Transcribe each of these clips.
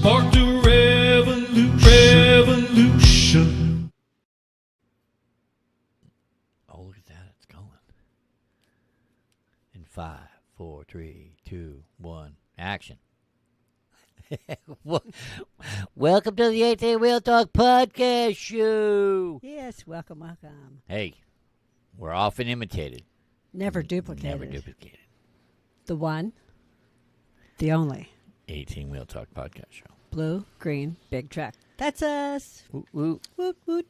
sparked a revolution. Oh, look at that. It's going. In 5, 4, 3, 2, 1, action. Welcome to the 18 Wheel Talk Podcast Show. Yes, welcome. Hey, we're often imitated. Never duplicated. Never duplicated. The one, the only. 18 Wheel Talk Podcast Show. Blue, green, big truck. That's us. Woot, woot. Woot, woot.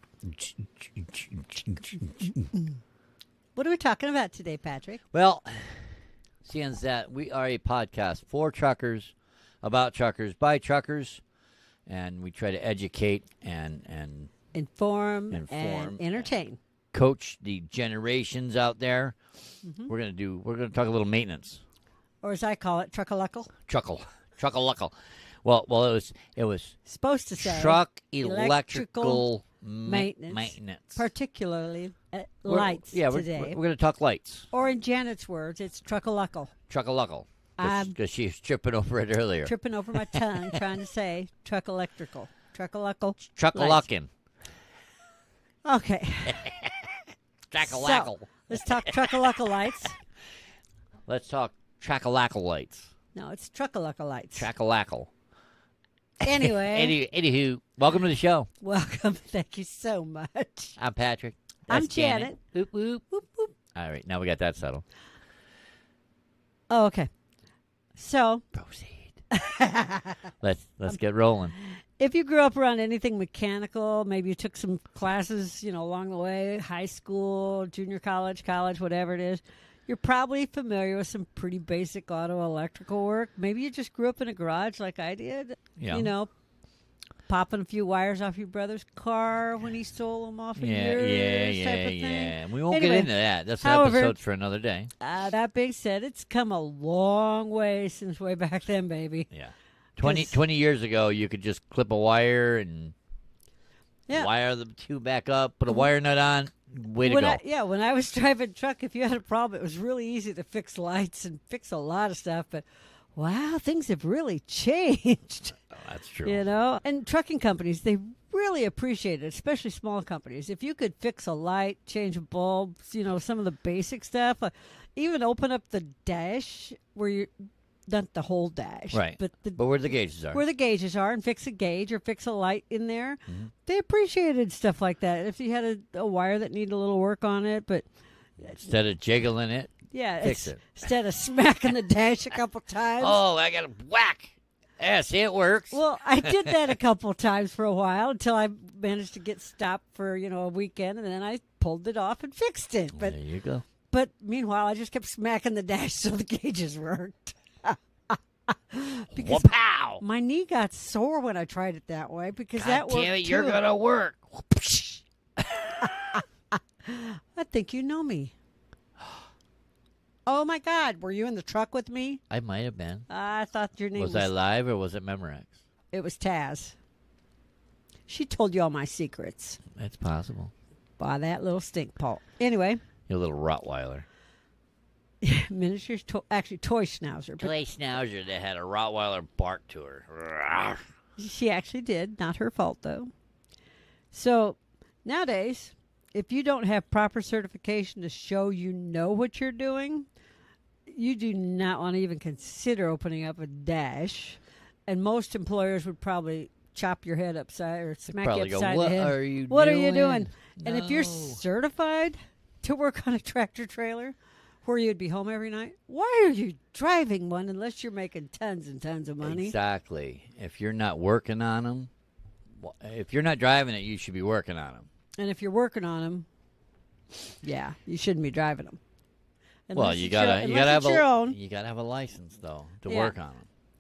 What are we talking about today, Patrick? Well, seeing that we are a podcast for truckers, about truckers, by truckers, and we try to educate and Inform and entertain. Coach the generations out there. Mm-hmm. We're gonna talk a little maintenance. Or as I call it, truckaluckal. Truckaluckal. Well, it was Supposed to say truck electrical maintenance. Particularly lights today. We're gonna talk lights. Or in Janet's words, it's truckaluckal. Truckaluckal. Because she was tripping over it earlier. Tripping over my tongue trying to say truck electrical. Truckaluckal. Truckaluckin. Okay. Truckalackal. So, let's talk truckaluckal lights. Let's talk truckalackal lights. No, it's truckaluckal lights. Truckalackal. Anyway. Anywho, welcome to the show. Welcome. Thank you so much. I'm Patrick. I'm That's Janet. Whoop, whoop. Whoop, whoop. All right, now we got that settled. Oh, okay. So, Proceed. Let's get rolling. if you grew up around anything mechanical, maybe you took some classes, along the way, high school, junior college, whatever it is, you're probably familiar with some pretty basic auto electrical work. Maybe you just grew up in a garage like I did. Yeah. Popping a few wires off your brother's car when he stole them off of yours, type of thing. Yeah. We won't Anyway, get into that. That's an however, episode for another day. That being said, it's come a long way since way back then, baby. Yeah. 20 years ago, you could just clip a wire and wire the two back up, put a wire nut on, way to go. When I was driving truck, if you had a problem, it was really easy to fix lights and fix a lot of stuff. But, wow, things have really changed. Oh, that's true. And trucking companies, they really appreciate it, especially small companies. If you could fix a light, change a bulb, some of the basic stuff, even open up the dash where you're not the whole dash, right? But where the gauges are, and fix a gauge or fix a light in there. Mm-hmm. They appreciated stuff like that. If you had a wire that needed a little work on it, but instead of jiggling it, fix it. Instead of smacking the dash a couple times. Oh, I got to whack. Yeah, see, it works. Well, I did that a couple times for a while until I managed to get stopped for, a weekend, and then I pulled it off and fixed it. But there you go. But meanwhile, I just kept smacking the dash so the gauges worked. Because my knee got sore when I tried it that way because God that worked damn it, too. you're going to work. I think you know me. Oh, my God. Were you in the truck with me? I might have been. I thought your name was... Was I live or was it Memorex? It was Taz. She told you all my secrets. It's possible. By that little stink paw. Anyway. Your little Rottweiler. Miniature, toy schnauzer. Toy schnauzer that had a Rottweiler bark to her. She actually did. Not her fault, though. So, nowadays, if you don't have proper certification to show you know what you're doing, you do not want to even consider opening up a dash. And most employers would probably chop your head upside or smack you upside the head. What are you doing? No. And if you're certified to work on a tractor trailer where you'd be home every night, why are you driving one unless you're making tons and tons of money? Exactly. If you're not working on them, if you're not driving it, you should be working on them. And if you're working on them, you shouldn't be driving them. Well, you gotta have a license though to work on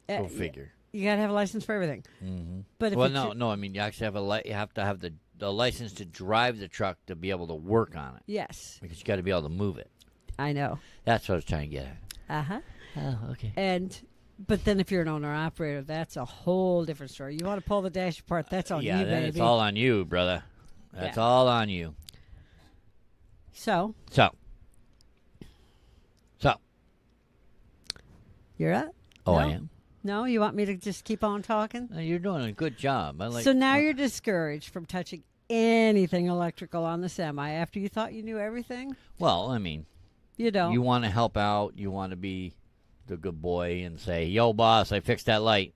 them. Go figure. You gotta have a license for everything. Mm-hmm. But if no. I mean, you actually you have to have the license to drive the truck to be able to work on it. Yes. Because you got to be able to move it. I know. That's what I was trying to get at. Uh-huh. Oh, okay. But then if you're an owner-operator, that's a whole different story. You want to pull the dash apart, that's on you, baby. Yeah, it's all on you, brother. That's all on you. So. You're up? Oh, no. I am? No, you want me to just keep on talking? You're doing a good job. I like. So now you're discouraged from touching anything electrical on the semi after you thought you knew everything? Well, I mean, You don't. you want to help out. You want to be the good boy and say, "Yo, boss, I fixed that light."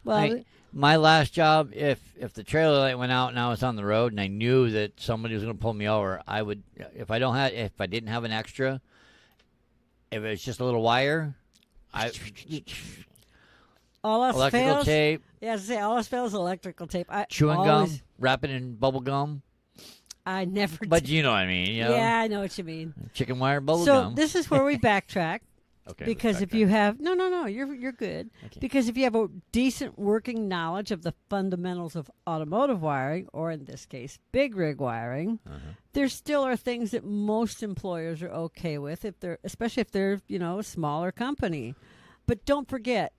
Well, My last job, if the trailer light went out and I was on the road and I knew that somebody was going to pull me over, I would. If I didn't have an extra, if it was just a little wire, all else electrical fails. tape, Yeah, I was gonna say all else fails electrical tape. chewing always, gum, wrap it in bubble gum. I never. But you know what I mean. You know? Yeah, I know what you mean. Chicken wire bubble So gum. this is where we backtrack. Okay. Because if you have no, you're good. Okay. Because if you have a decent working knowledge of the fundamentals of automotive wiring, or in this case, big rig wiring, there still are things that most employers are okay with, especially if they're a smaller company. But don't forget,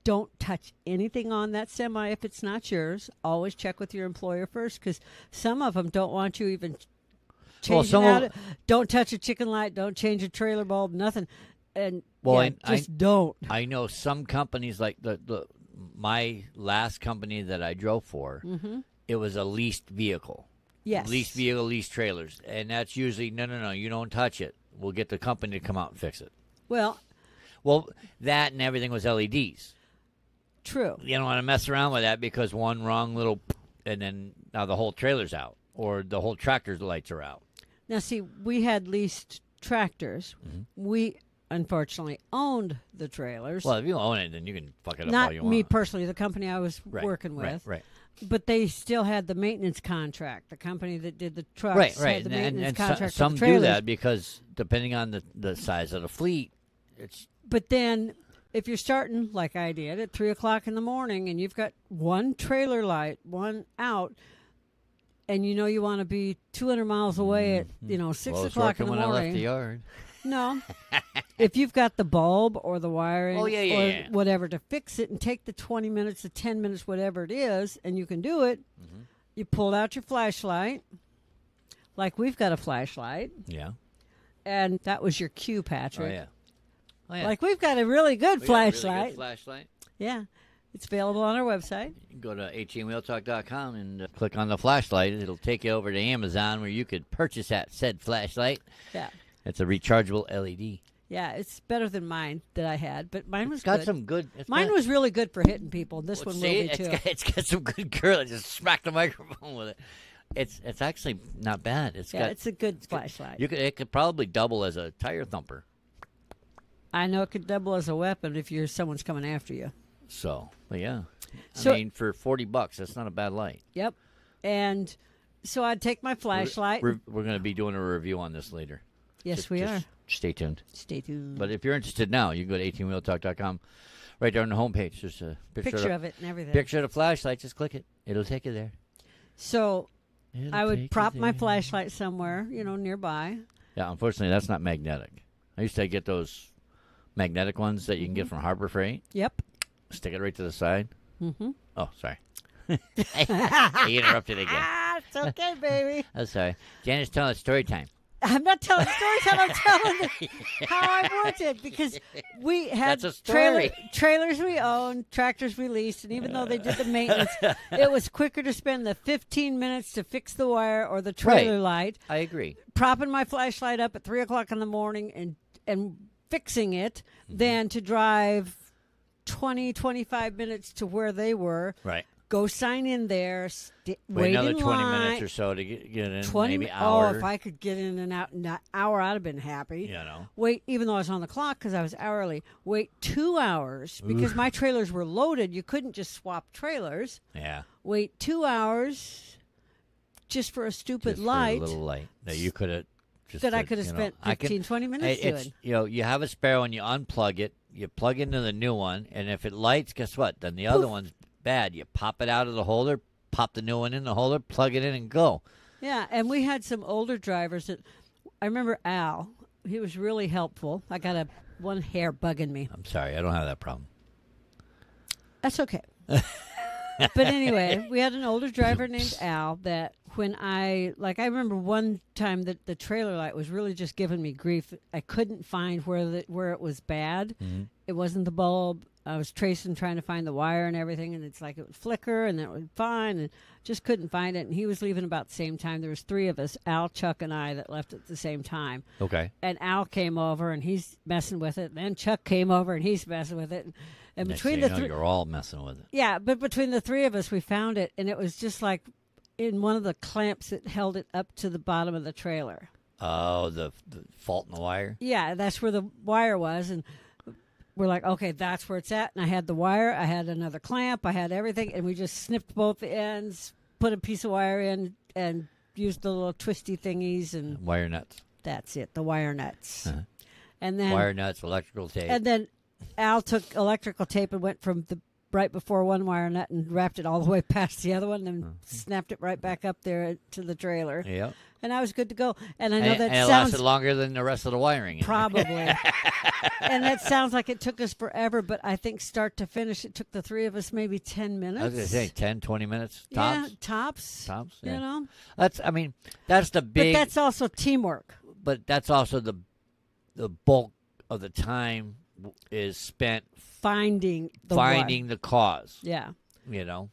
don't touch anything on that semi if it's not yours. Always check with your employer first, because some of them don't want you even changing out. Don't touch a chicken light. Don't change a trailer bulb. Nothing. And don't. I know some companies like my last company that I drove for. It was a leased vehicle. Yes. Leased vehicle, leased trailers, and that's usually no. You don't touch it. We'll get the company to come out and fix it. Well, that and everything was LEDs. True. You don't want to mess around with that because one wrong little, and then now the whole trailer's out or the whole tractor's lights are out. Now, see, we had leased tractors. We unfortunately owned the trailers. Well, if you own it, then you can fuck it up Not all you want. me personally, the company I was working with. Right. But they still had the maintenance contract. The company that did the trucks Right. had the maintenance And contract. some for the trailers. do that because depending on the size of the fleet, it's. But then, if you're starting like I did at 3:00 in the morning, and you've got one trailer light, one out, and you want to be 200 miles away at 6:00 in the when I left morning. the yard. No. If you've got the bulb or the wiring or whatever to fix it and take the 20 minutes, the 10 minutes, whatever it is, and you can do it, you pull out your flashlight, like we've got a flashlight. Yeah. And that was your cue, Patrick. Oh, yeah. Like we've got a really good flashlight. Really good flashlight. Yeah. It's available on our website. You can go to atwheeltalk.com and click on the flashlight. It'll take you over to Amazon where you could purchase that said flashlight. Yeah. It's a rechargeable LED. Yeah, it's better than mine that I had, but mine was got good. some good. Mine was really good for hitting people. This one will be too. It's got some good girl that just smacked the microphone with it. It's actually not bad. It's a good flashlight. It could probably double as a tire thumper. I know it could double as a weapon if someone's coming after you. So, but yeah. So, I mean, for $40, that's not a bad light. Yep. And so I'd take my flashlight. We're going to be doing a review on this later. Yes, we are. Stay tuned. Stay tuned. But if you're interested now, you can go to 18wheeltalk.com. Right there on the homepage. There's a picture of it and everything. Picture of the flashlight. Just click it. It'll take you there. So I would prop my flashlight somewhere, nearby. Yeah, unfortunately, that's not magnetic. I used to get those magnetic ones that you can get from Harbor Freight. Yep. Stick it right to the side. Mm-hmm. Oh, sorry. I interrupted again. It's okay, baby. I'm sorry. Janice telling us story time. I'm not telling stories. I'm telling how I worked it because we had trailers we owned, tractors we leased, and even though they did the maintenance, it was quicker to spend the 15 minutes to fix the wire or the trailer light. I agree. Propping my flashlight up at 3:00 in the morning and fixing it than to drive 20-25 minutes to where they were. Right. Go sign in there. Wait another in 20 line. minutes or so to get in. 20, maybe hour. Oh, if I could get in and out in an hour, I'd have been happy. Wait, even though I was on the clock because I was hourly. Wait 2 hours because my trailers were loaded. You couldn't just swap trailers. Yeah. Wait 2 hours just for a stupid light. For a little light that you could have. That I could have spent 20 minutes doing. You have a spare one, you unplug it, you plug into the new one, and if it lights, guess what? Then the other one's bad. You pop it out of the holder, pop the new one in the holder, plug it in, and go. Yeah, and we had some older drivers that I remember Al. He was really helpful. I got one hair bugging me. I'm sorry, I don't have that problem. That's okay. But anyway, we had an older driver named Al that when I remember one time that the trailer light was really just giving me grief. I couldn't find where it was bad. it wasn't the bulb. I was tracing, trying to find the wire and everything, and it's like it would flicker, and then it would fine, and just couldn't find it. And he was leaving about the same time. There was 3 of us, Al, Chuck, and I, that left at the same time. Okay. And Al came over, and he's messing with it. And then Chuck came over, and he's messing with it. And Next between thing the you know, 3, you're all messing with it. yeah, but between the 3 of us, we found it, and it was just like in one of the clamps that held it up to the bottom of the trailer. Oh, the fault in the wire? Yeah, that's where the wire was, and we're like, okay, that's where it's at. And I had the wire, I had another clamp, I had everything, and we just snipped both the ends, put a piece of wire in, and used the little twisty thingies, and Wire nuts. that's it, the wire nuts. Uh-huh. And then Wire nuts, electrical tape. and then Al took electrical tape and went from the right before one wire nut and wrapped it all the way past the other one, and snapped it right back up there to the trailer. Yep. And I was good to go. And I know that and it sounds lasted longer than the rest of the wiring. probably. And that sounds like it took us forever, but I think start to finish, it took the 3 of us maybe 10 minutes. I was going to say 10, 20 minutes tops. Yeah, tops. Tops, You yeah. know? That's the big. But that's also teamwork. But that's also the bulk of the time is spent Finding the finding the cause. Yeah. You know.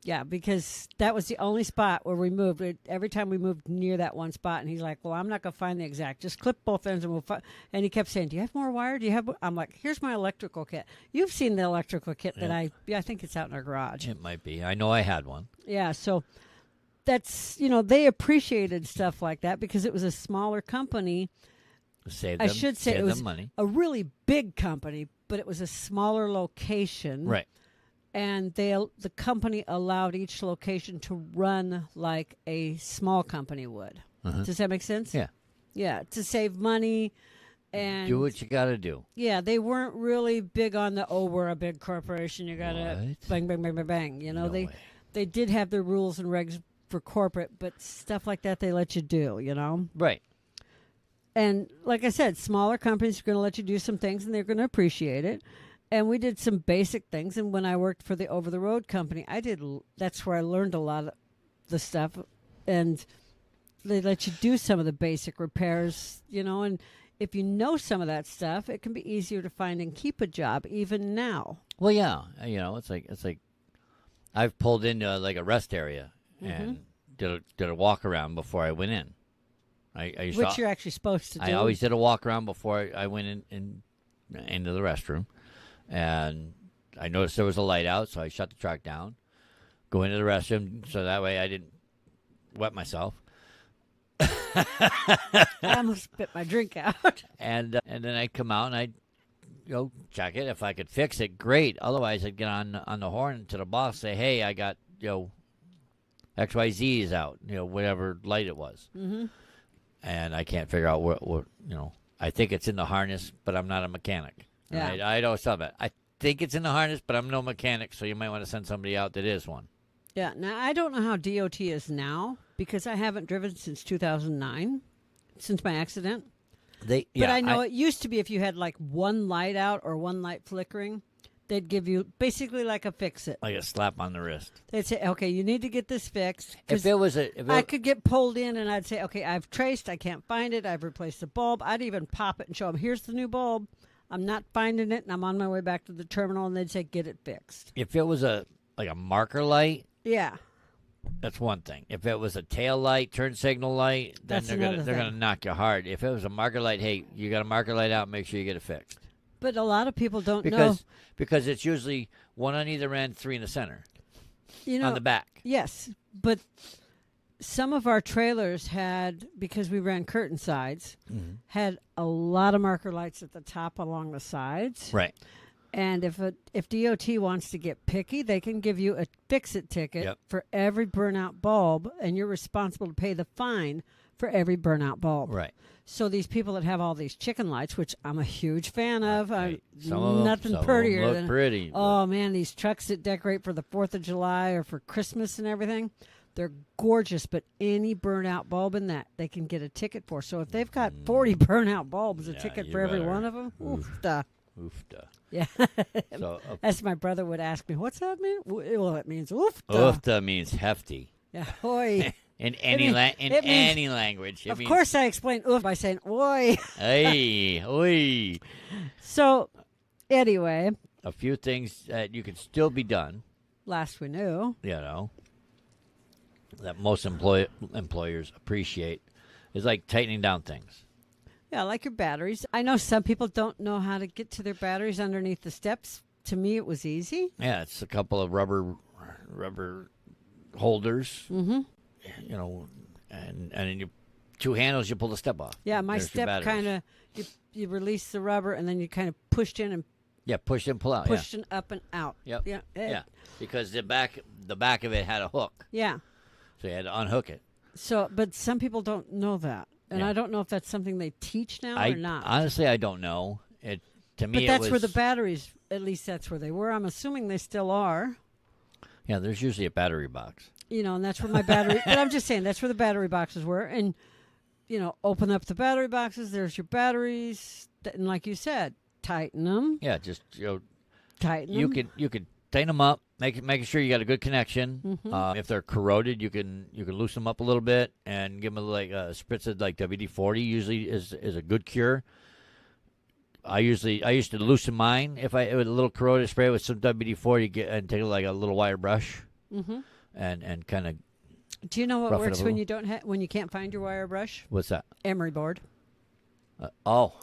Yeah, because that was the only spot where we moved. Every time we moved near that one spot, and he's like, well, I'm not going to find the exact. Just clip both ends and we'll find. And he kept saying, do you have more wire? Do you have? I'm like, here's my electrical kit. You've seen the electrical kit that I think it's out in our garage. It might be. I know I had one. Yeah, so that's, they appreciated stuff like that because it was a smaller company. Save I them, should say save it was them money. a really big company, but it was a smaller location. Right. And the company allowed each location to run like a small company would. Uh-huh. Does that make sense? Yeah. Yeah, to save money and Do what you got to do. yeah, they weren't really big on we're a big corporation. You got to What? bang, bang, bang, bang, bang. No way. They did have their rules and regs for corporate, but stuff like that they let you do. Right. And like I said, smaller companies are going to let you do some things, and they're going to appreciate it. And we did some basic things. And when I worked for the over-the-road company, that's where I learned a lot of the stuff. And they let you do some of the basic repairs, And if you know some of that stuff, it can be easier to find and keep a job even now. Well, yeah. It's like I've pulled into like a rest area and did a walk around before I went in. Which you're actually supposed to do. I always did a walk around before I went into the restroom, and I noticed there was a light out, so I shut the truck down, go into the restroom, so that way I didn't wet myself. I almost spit my drink out. And then I'd come out and I'd check it. If I could fix it, great. Otherwise, I'd get on the horn to the boss, say, hey, I got XYZ is out, whatever light it was. Mm-hmm. And I can't figure out what I think it's in the harness, but I'm not a mechanic. Yeah. Right? I always tell them, I think it's in the harness, but I'm no mechanic, so you might want to send somebody out that is one. Yeah. Now, I don't know how DOT is now because I haven't driven since 2009, since my accident. But I know it used to be if you had like one light out or one light flickering, they'd give you basically like a fix-it. Like a slap on the wrist. They'd say, okay, you need to get this fixed. I could get pulled in and I'd say, okay, I've traced, I can't find it, I've replaced the bulb. I'd even pop it and show them, here's the new bulb. I'm not finding it, and I'm on my way back to the terminal, and they'd say, get it fixed. If it was a marker light, yeah, that's one thing. If it was a tail light, turn signal light, then they're gonna knock you hard. If it was a marker light, hey, you got a marker light out, make sure you get it fixed. But a lot of people don't know. Because it's usually one on either end, 3 in the center. On the back. Yes, but some of our trailers had, because we ran curtain sides, had a lot of marker lights at the top along the sides. Right. And if DOT wants to get picky, they can give you a fix-it ticket for every burnout bulb, and you're responsible to pay the fine for every burnout bulb. Right. So these people that have all these chicken lights, which I'm a huge fan of, some nothing of them prettier look than pretty. Oh man, these trucks that decorate for the 4th of July or for Christmas and everything, they're gorgeous. But any burnout bulb in that, they can get a ticket for. So if they've got 40 burnout bulbs, a ticket for every one of them. Oofta. Oofta. Yeah. So, as my brother would ask me, what's that mean? Well, it means oofta. Oofta means hefty. Yeah. Oi. In any language. Of course, I explain oof by saying oi. Hey, oi. So Anyway, a few things that you can still be done, last we knew. that most employers appreciate is like tightening down things. Yeah, like your batteries. I know some people don't know how to get to their batteries underneath the steps. To me, it was easy. Yeah, it's a couple of rubber holders, Mm-hmm. And then you two handles, you pull the step off. Yeah, my There's your step batteries. kind of, you release the rubber and then you kind of pushed in and Yeah, push and pull out. pushed in up and out. Yep. Yeah. Yeah, because the back of it had a hook, Yeah. so you had to unhook it. So, but some people don't know that. And Yeah. I don't know if that's something they teach now or not. Honestly, I don't know. To me, but that's it was, where the batteries, at least that's where they were. I'm assuming they still are. Yeah, there's usually a battery box. And that's where my battery, but I'm just saying, that's where the battery boxes were. And, open up the battery boxes. There's your batteries. And like you said, tighten them. Yeah, just Tighten them. you could tighten them up, making sure you got a good connection. Mhm. If they're corroded, you can loosen them up a little bit and give them like a spritz of like WD-40. Usually is a good cure. I used to loosen mine if it was a little corroded, spray it with some WD-40 and take like a little wire brush Mm-hmm. and kind of. Do you know what rough it works up a when little. you when you can't find your wire brush? What's that? Emery board. Oh.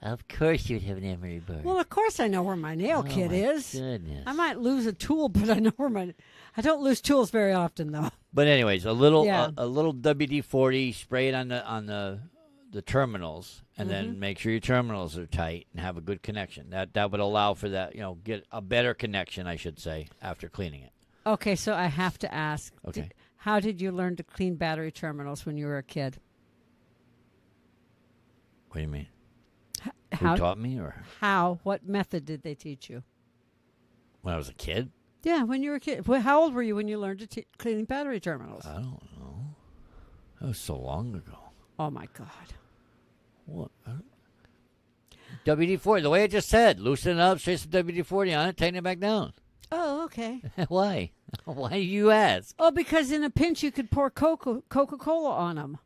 Of course you'd have an emery board. Well, of course I know where my nail kit my is. Goodness. I might lose a tool, but I know where I don't lose tools very often, though. But anyways, a little Yeah. a little WD-40, spray it on the terminals, and Mm-hmm. then make sure your terminals are tight and have a good connection. That would allow for that, get a better connection, I should say, after cleaning it. Okay, so I have to ask. Okay. How did you learn to clean battery terminals when you were a kid? What do you mean? How? Who taught me, or How? What method did they teach you? when I was a kid? Yeah, when you were a kid. How old were you when you learned to clean battery terminals? I don't know. That was so long ago. Oh, my God. What? WD-40, the way I just said, loosen it up, spray some WD-40 on it, tighten it back down. Oh, okay. Why? Why do you ask? Oh, because in a pinch you could pour Coca-Cola on them.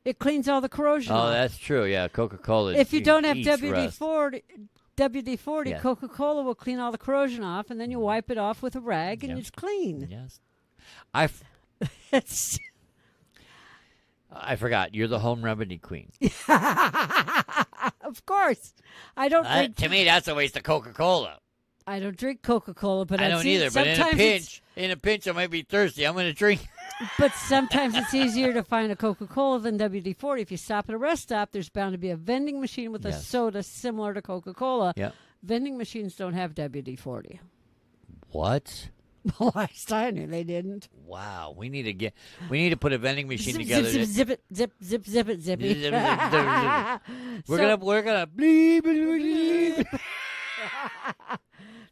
It cleans all the corrosion Oh, off. that's true. Yeah, Coca-Cola. If you don't have eats rust. WD-40, Yeah. Coca-Cola will clean all the corrosion off, and then you wipe it off with a rag, and Yeah. it's clean. Yes. It's I forgot. You're the home remedy queen. of course. I don't drink. To me, that's a waste of Coca-Cola. I don't drink Coca-Cola, but I I've don't seen either. But sometimes in a pinch, I might be thirsty. I'm going to drink. But sometimes it's easier to find a Coca-Cola than WD-40. If you stop at a rest stop, there's bound to be a vending machine with a Yes. soda similar to Coca-Cola. Yeah. Vending machines don't have WD-40. What? Last I knew they didn't. Wow. We need to put a vending machine Zip, together. zip, zip it, zip it, zippy. Zip, zip, zip, zip. We're So- gonna bleep, bleep, bleep.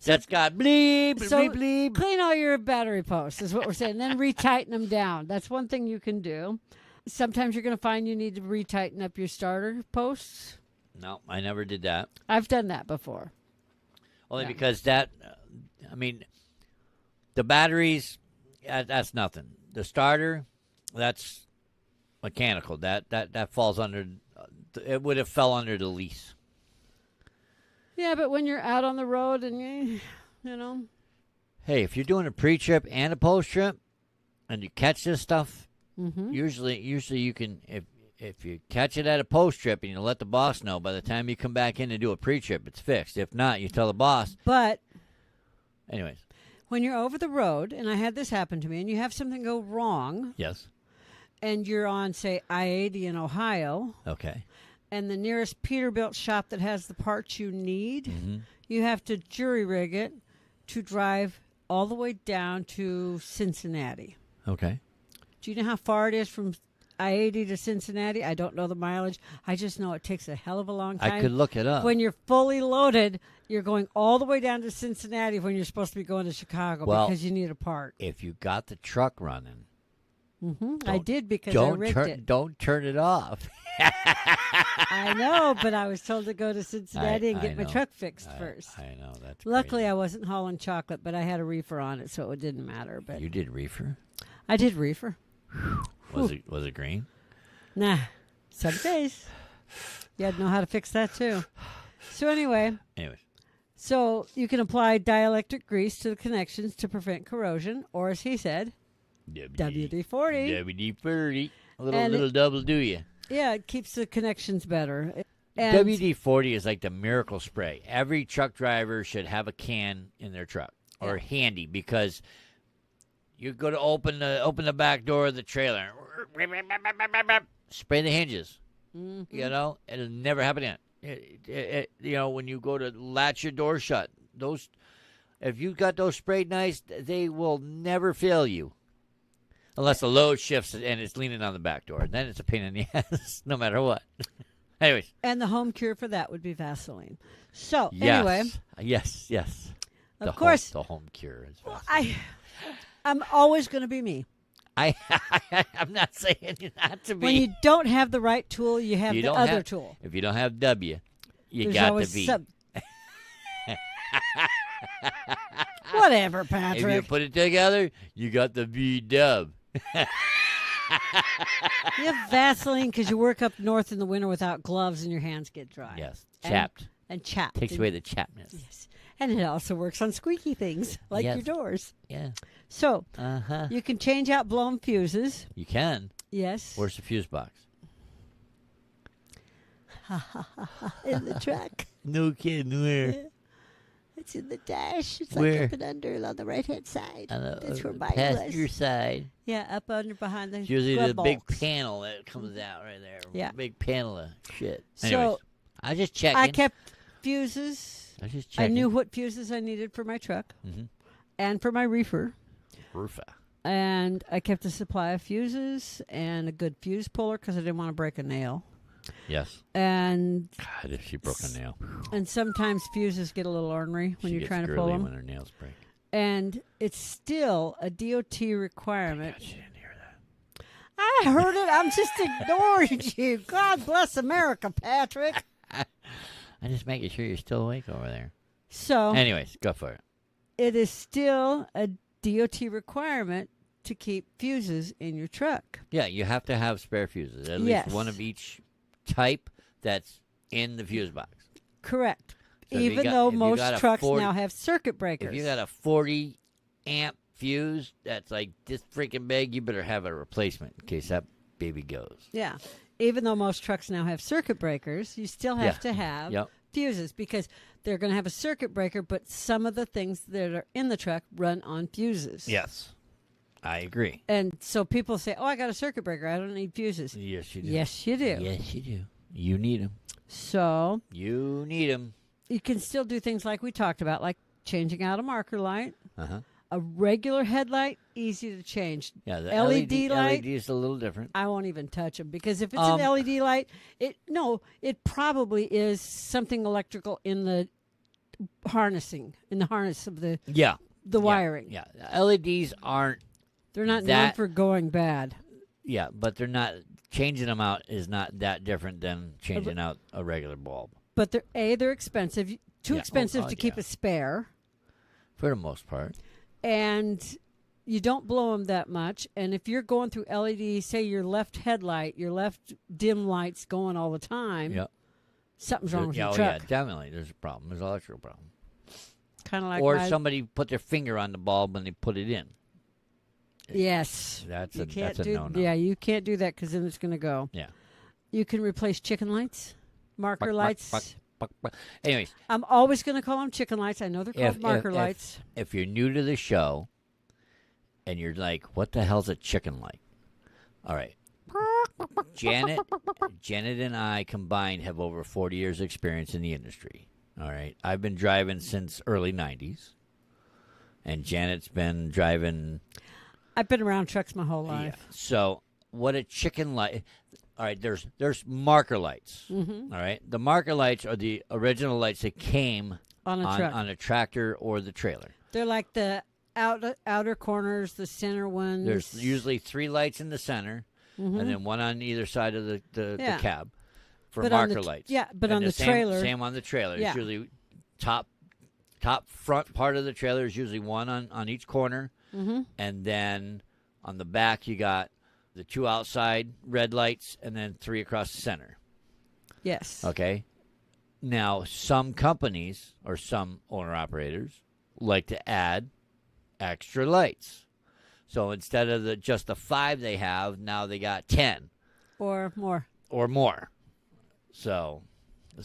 That's got bleep, bleep, So bleep, bleep. clean all your battery posts is what we're saying. Then retighten them down. That's one thing you can do. Sometimes you're going to find you need to retighten up your starter posts. No, I never did that. I've done that before. Only Yeah. because the batteries, that's nothing. The starter, that's mechanical. That falls under, it would have fell under the lease. Yeah, but when you're out on the road and you know, Hey, if you're doing a pre-trip and a post-trip, and you catch this stuff, mm-hmm. usually you can, if you catch it at a post-trip and you let the boss know, by the time you come back in to do a pre-trip, it's fixed. If not, you tell the boss. But Anyways, when you're over the road, and I had this happen to me, and you have something go wrong, yes, and you're on, say, I-80 in Ohio, okay. and the nearest Peterbilt shop that has the parts you need, Mm-hmm. you have to jury rig it to drive all the way down to Cincinnati. Okay. Do you know how far it is from I-80 to Cincinnati? I don't know the mileage. I just know it takes a hell of a long time. I could look it up. When you're fully loaded, you're going all the way down to Cincinnati when you're supposed to be going to Chicago because you need a part. If you got the truck running, I did because I rigged it. Don't turn it off. I know, but I was told to go to Cincinnati and I get my know. truck fixed first. I know that's. Luckily, crazy. I wasn't hauling chocolate, but I had a reefer on it, so it didn't matter. But You did reefer. I did reefer. Was it green? Nah, some days. You had to know how to fix that too. So anyway, Anyways. so you can apply dielectric grease to the connections to prevent corrosion, or as he said, WD-40. WD-40. A little, And little double do you. Yeah, it keeps the connections better. And WD-40 is like the miracle spray. Every truck driver should have a can in their truck or handy, because you go to open the back door of the trailer, spray the hinges. Mm-hmm. You know, it'll never happen again. You know, when you go to latch your door shut, those, if you got those sprayed nice, they will never fail you. Unless the load shifts and it's leaning on the back door. Then it's a pain in the ass, no matter what. Anyways. And the home cure for that would be Vaseline. So, anyway. Yes. Of course. The home cure is Vaseline. Well, I'm always going to be me. I'm not saying you not to be. When you don't have the right tool, you have the other tool. If you don't have W, There's got always the V. Whatever, If Patrick. you put it together, you got the V dub. You have Vaseline because you work up north in the winter without gloves and your hands get dry. Yes, chapped. And chapped. Takes away the chappedness. Yes. And it also works on squeaky things like your doors. Yeah. So, you can change out blown fuses. You can. Yes. Where's the fuse box? In the truck. No kidding. Where? It's in the dash. It's Where? like up and under on the right-hand side. That's where mine passenger was. side. Yeah, up under behind the It's usually glove the big box. panel that comes out right there. Yeah. Big panel of shit. So, Anyways, I just checking. I kept fuses. I just I checking. knew what fuses I needed for my truck Mm-hmm. and for my reefer. Roofa. And I kept a supply of fuses and a good fuse puller because I didn't want to break a nail. Yes. And God, if she broke a nail. and sometimes fuses get a little ornery when She you're gets trying to girly pull them. when her nails break. And it's still a DOT requirement. God, she didn't hear that. I heard it. I'm just ignoring you. God bless America, Patrick. I'm just making sure you're still awake over there. So Anyways, go for it. it is still a DOT requirement to keep fuses in your truck. Yeah, you have to have spare fuses. At Yes. least one of each type that's in the fuse box. Correct. So if you Even got- though if you most got a trucks 40 now have circuit breakers. If you got a 40 amp fuse that's like this freaking big, you better have a replacement in case that baby goes. Yeah. Even though most trucks now have circuit breakers, you still have to have Yep. fuses because they're going to have a circuit breaker, but some of the things that are in the truck run on fuses. Yes. I agree. And so people say, oh, I got a circuit breaker. I don't need fuses. Yes, you do. Yes, you do. Yes, you do. You need them. So You need them. you can still do things like we talked about, like changing out a marker light. Uh-huh. A regular headlight, easy to change. Yeah, the LED light, LED is a little different. I won't even touch them because if it's an LED light, it probably is something electrical in the harness of the wiring. Yeah, LEDs aren't. They're not known That- for going bad. Yeah, but they're not. Changing them out is not that different than changing out a regular bulb. But they're expensive, too Yeah. expensive Oh, to keep yeah. a spare, For the most part. and you don't blow them that much. And if you're going through LED, say your left headlight, your left dim light's going all the time, Yep. something's wrong with Yeah, your oh, truck. yeah, definitely. There's a problem. There's an electrical problem. Kind of like Or my- somebody put their finger on the bulb when they put it in. Yes. That's You a can't that's a do, no-no. Yeah, you can't do that because then it's going to go. Yeah. You can replace chicken lights, marker Buck, buck, lights. buck, buck, buck. Anyways, I'm always going to call them chicken lights. I know they're called marker lights. if you're new to the show and you're like, what the hell's a chicken light? All right. Janet and I combined have over 40 years experience in the industry. All right. I've been driving since early 90s. And Janet's been driving. I've been around trucks my whole life. Yeah. So what a chicken light. All right, there's marker lights. Mm-hmm. All right. The marker lights are the original lights that came On a truck. on a tractor or the trailer. They're like the outer corners, the center ones. There's usually 3 lights in the center, Mhm. and then one on either side of the Yeah. cab for But on the marker t- lights. yeah, but And on the same, trailer- same on the trailer. Yeah. It's usually top front part of the trailer is usually one on each corner, Mm-hmm. and then on the back you got the 2 outside red lights, and then 3 across the center. Yes. Okay. Now, some companies or some owner-operators like to add extra lights. So instead of just the 5 they have, now they got 10. Or more. Or more. So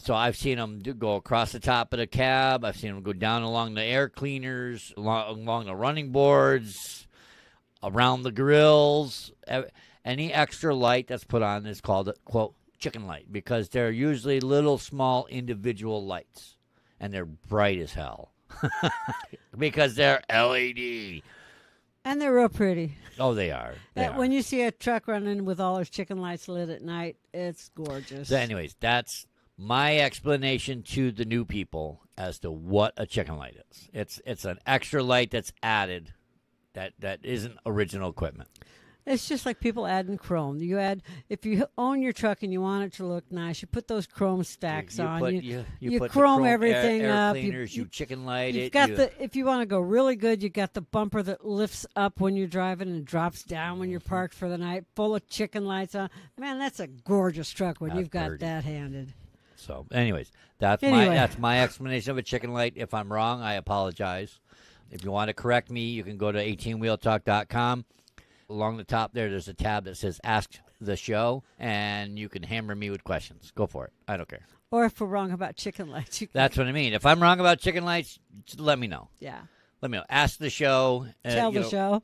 I've seen them go across the top of the cab. I've seen them go down along the air cleaners, along the running boards, around the grills. Any extra light that's put on is called, quote, chicken light, because they're usually little, small, individual lights, and they're bright as hell because they're LED. And they're real pretty. Oh, they are. When you see a truck running with all its chicken lights lit at night, it's gorgeous. So anyways, that's my explanation to the new people as to what a chicken light is. It's an extra light that's added that isn't original equipment. It's just like people adding chrome. If you own your truck and you want it to look nice, you put those chrome stacks on. You put chrome the everything air up. Cleaners, you chicken light it. If you want to go really good, you got the bumper that lifts up when you're driving and drops down when you're parked for the night, full of chicken lights on. Man, that's a gorgeous truck when you've got that handed. So, anyways, that's my explanation of a chicken light. If I'm wrong, I apologize. If you want to correct me, you can go to 18wheeltalk.com. Along the top there's a tab that says Ask the Show, and you can hammer me with questions. Go for it. I don't care. Or if we're wrong about chicken lights. That's what I mean. If I'm wrong about chicken lights, let me know. Yeah. Let me know. Ask the Show. Tell the show.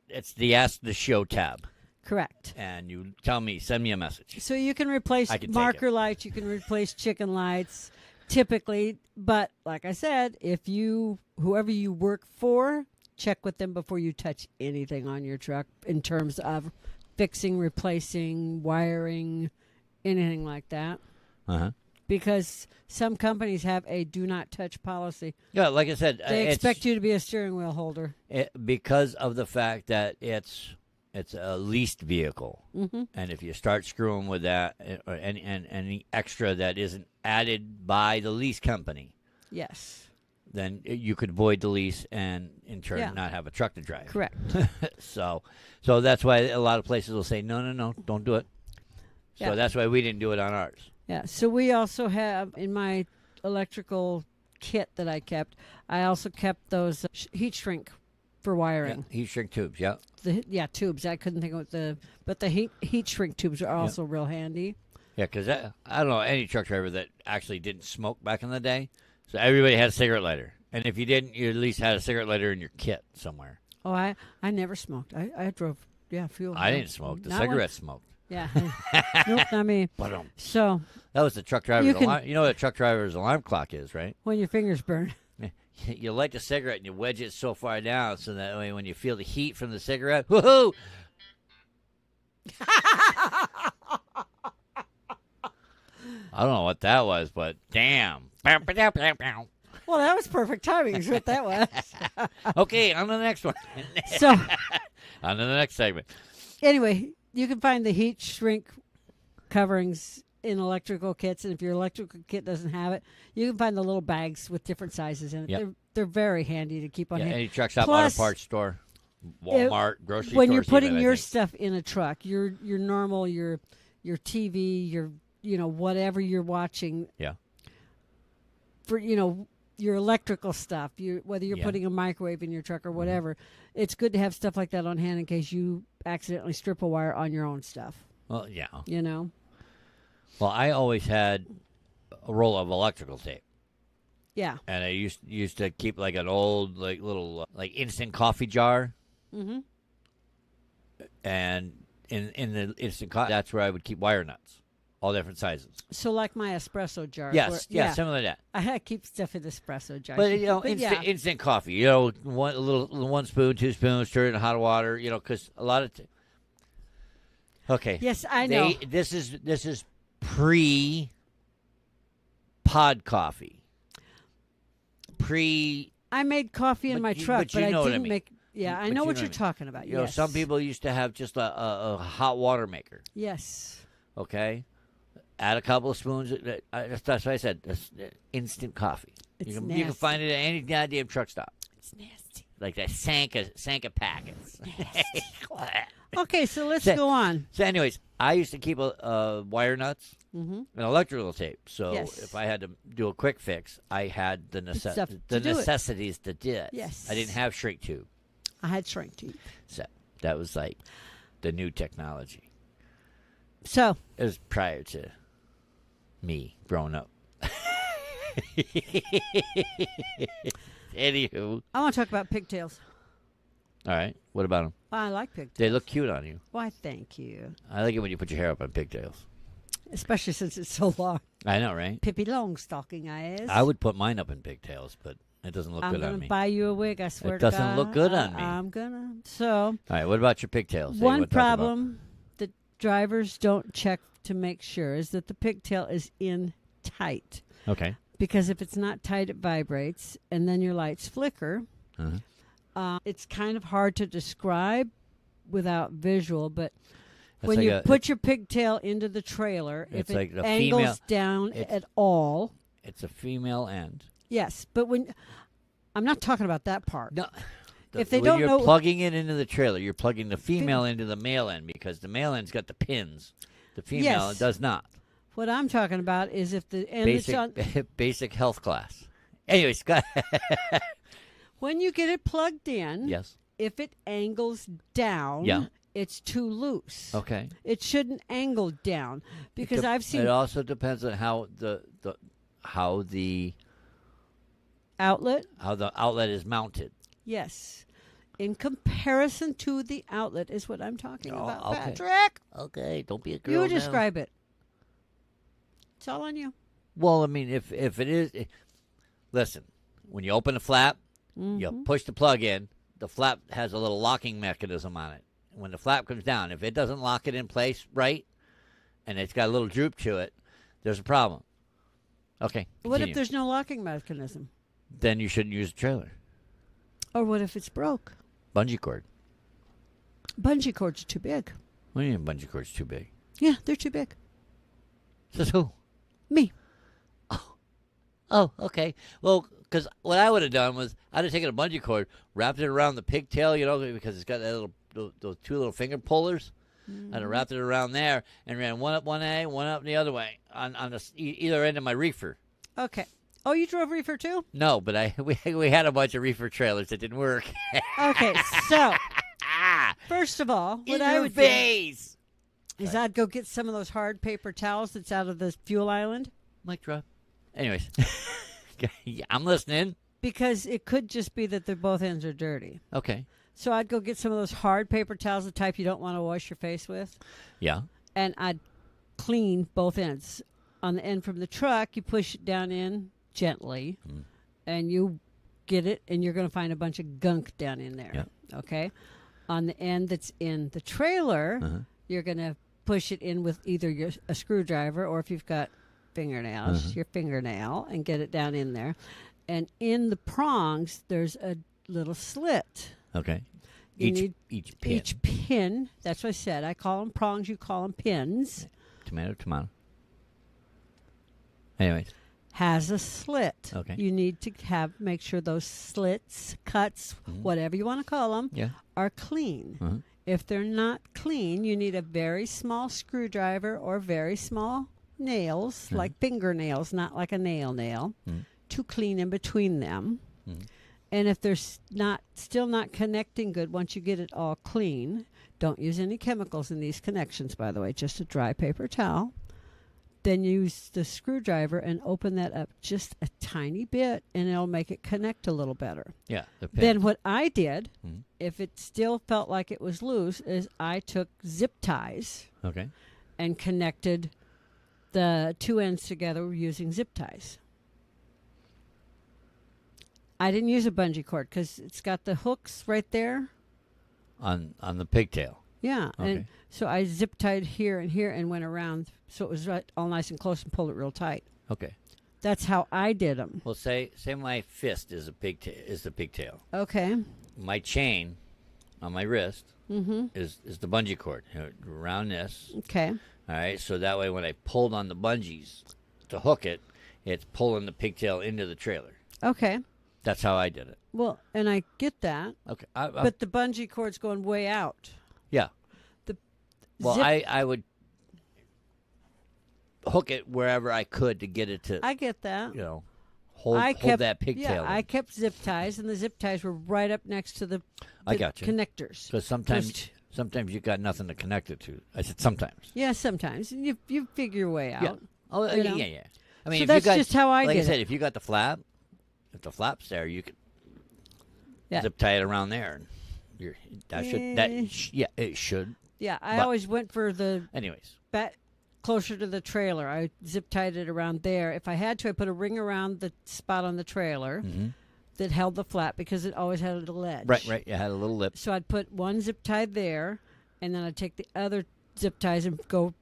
It's the Ask the Show tab. Correct. And you tell me, send me a message. So you can replace marker lights, you can replace chicken lights, typically. But like I said, whoever you work for, check with them before you touch anything on your truck in terms of fixing, replacing, wiring, anything like that. Uh-huh. Because some companies have a do not touch policy. Yeah, like I said, they expect you to be a steering wheel holder. Because of the fact that it's a leased vehicle. Mm-hmm. And if you start screwing with that, or any extra that isn't added by the lease company. Yes. Then you could void the lease and, in turn, not have a truck to drive. Correct. So that's why a lot of places will say, no, don't do it. So that's why we didn't do it on ours. Yeah. So we also have, in my electrical kit that I kept, I also kept those heat shrink for wiring. Yeah, heat shrink tubes, yeah. Tubes. I couldn't think of but the heat shrink tubes are also real handy. Yeah, because I don't know any truck driver that actually didn't smoke back in the day. So everybody had a cigarette lighter. And if you didn't, you at least had a cigarette lighter in your kit somewhere. Oh, I never smoked. I drove, fuel. I didn't smoke. The cigarette smoked. Yeah. Nope, not me. So. That was the truck driver's alarm. You know what a truck driver's alarm clock is, right? When your fingers burn. You light the cigarette and you wedge it so far down so that way when you feel the heat from the cigarette, woohoo! I don't know what that was, but damn. Well, that was perfect timing is what that was. Okay, on to the next one. So, on to the next segment. Anyway, you can find the heat shrink coverings in electrical kits, and if your electrical kit doesn't have it, you can find the little bags with different sizes in it. Yep. They're very handy to keep on hand. Any truck stop, auto parts store, Walmart, grocery store. When you're putting your stuff in a truck, your normal, your TV, your whatever you're watching. Yeah. For your electrical stuff, whether you're putting a microwave in your truck or whatever, it's good to have stuff like that on hand in case you accidentally strip a wire on your own stuff. Well, yeah. Well, I always had a roll of electrical tape. Yeah. And I used to keep like an old little instant coffee jar. Mm-hmm. And in the instant coffee, that's where I would keep wire nuts, all different sizes. So like my espresso jar. Yes, something like that. I keep stuff in the espresso jar. But instant coffee. One spoon, 2 spoons, stir it in hot water. Because a lot of. Okay. Yes, I know. This is pre-pod coffee. I made coffee in my truck, but I didn't make. Yeah, I know what you're talking about. Yes. Some people used to have just a hot water maker. Yes. Okay. Add a couple of spoons. That's what I said. Instant coffee. It's You nasty. can find it at any goddamn truck stop. It's nasty. like that Sanka packets. Okay, so let's So- go on. So, anyways, I used to keep wire nuts Mm-hmm. and electrical tape. So Yes. if I had to do a quick fix, I had the Stuff to do it. necessities to do it. Yes. I didn't have shrink tube, I had shrink tube. so that was like the new technology. So It was prior to me growing up. Anywho, I want to talk about pigtails. all right. What about them? I like pigtails. They look cute on you. Why, thank you. I like it when you put your hair up on pigtails. Especially since it's so long. I know, right? Pippi Longstocking, I is. I would put mine up in pigtails, but it doesn't look I'm good going on to me. buy you a wig, I swear It to God. doesn't look good on me. I'm going to. So, All right. What about your pigtails? Hey, one what talk about? problem that drivers don't check to make sure is that the pigtail is in tight. Okay. Because if it's not tight, it vibrates, and then your lights flicker. Uh-huh. It's kind of hard to describe without visual, but That's when like you a- put your pigtail into the trailer, It's if like it the angles female- down it's- at all, It's a female end. yes. But when I'm not talking about that part. No. If they when don't you're know- plugging it into the trailer, you're plugging the female into the male end because the male end's got the pins. The female Yes. does not. What I'm talking about is if the end that's on, Basic health class. Anyways, go ahead. when you get it plugged in, Yes. if it angles down, Yeah. it's too loose. Okay. It shouldn't angle down because I've seen It also depends on how the outlet. outlet is mounted. Yes. In comparison to the outlet is what I'm talking Oh, about, okay. Patrick. Okay, don't be a girl. You now. describe it. It's all on you. Well, I mean, if it is, listen. When you open the flap, you push the plug in. The flap has a little locking mechanism on it. When the flap comes down, if it doesn't lock it in place right, and it's got a little droop to it, there's a problem. Okay. What if continue. there's no locking mechanism? Then you shouldn't use the trailer. Or what if it's broke? Bungee cord. Bungee cords are too big. What do you mean bungee cord's too big? Yeah, they're too big. Says who? Me. Oh, okay. Well, because what I would have done was I'd have taken a bungee cord, wrapped it around the pigtail, because it's got that those two little finger pullers. I'd have wrapped it around there and ran one up one way, one up the other way on either end of my reefer. Okay. Oh, you drove reefer too? No, but we had a bunch of reefer trailers that didn't work. Okay, so first of all, what I would do face. is I'd go get some of those hard paper towels that's out of the fuel island Mic drop. Anyways, I'm listening. because it could just be that both ends are dirty. Okay. So I'd go get some of those hard paper towels, the type you don't want to wash your face with, Yeah. and I'd clean both ends. On the end from the truck, you push it down in gently, and you get it, and you're going to find a bunch of gunk down in there. Yeah. Okay? On the end that's in the trailer, you're going to push it in with either a screwdriver or if you've got fingernails, your fingernail, and get it down in there. And in the prongs, there's a little slit. Okay. You need Each pin. Each pin, that's what I said. I call them prongs, you call them pins, Tomato. Anyways. has a slit. Okay. You need to make sure those slits, cuts, whatever you want to call them, Yeah. are clean. If they're not clean, you need a very small screwdriver or very small nails, like fingernails, not like a nail, to clean in between them. And if they're still not connecting good, once you get it all clean, don't use any chemicals in these connections, by the way, just a dry paper towel. Then use the screwdriver and open that up just a tiny bit, and it'll make it connect a little better. Yeah. The pin. Then what I did, if it still felt like it was loose, is I took zip ties Okay. and connected the two ends together using zip ties. I didn't use a bungee cord because it's got the hooks right there. On the pigtail. Yeah, Okay. and so I zip tied here and went around, so it was right, all nice and close, and pulled it real tight. Okay. That's how I did them. Well, say my fist is the pigtail. Okay. My chain on my wrist is the bungee cord around this. Okay. All right. So that way, when I pulled on the bungees to hook it, it's pulling the pigtail into the trailer. Okay. That's how I did it. Well, and I get that, Okay. but the bungee cord's going way out. Yeah. The Well, zip, I would hook it wherever I could to get it to, I get that. hold that pigtail. Yeah, I kept zip ties, and the zip ties were right up next to the I got you. connectors. Because sometimes you got nothing to connect it to. I said sometimes. Yeah, sometimes you figure your way out. Yeah. Oh, You know? yeah. I mean, So if that's you got, just how I like did I said, it. if you got the flap, if the flap's there, you could Yeah. zip tie it around there. It should. Yeah, I But- always went for the Anyways, back closer to the trailer. I zip tied it around there. If I had to, I put a ring around the spot on the trailer that held the flap because it always had a little ledge. right. You had a little lip. So I'd put one zip tie there, and then I'd take the other zip ties and go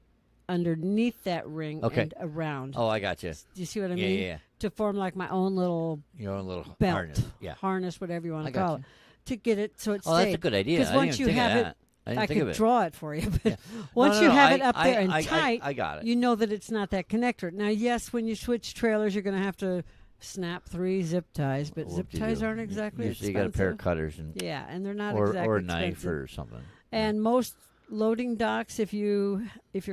underneath that ring and around. Oh, I got you. Do you see what I Yeah, mean? yeah. To form like my own little Your own little belt, harness. Yeah. harness, whatever you want I to got call you. it, to get it so it Oh, that's stayed. a good idea. Because I didn't once even you think of have it, that. I didn't I think could of it. draw it for you, but Yeah. once No, you no, have I- it up there and tight, I got it. you know that it's not that connector. Now, yes, when you switch trailers, you're going to have to snap 3 zip ties, but zip ties aren't exactly Usually expensive. you got a pair of cutters and Yeah, and they're not or exactly a knife expensive. or something. And most loading docks, if your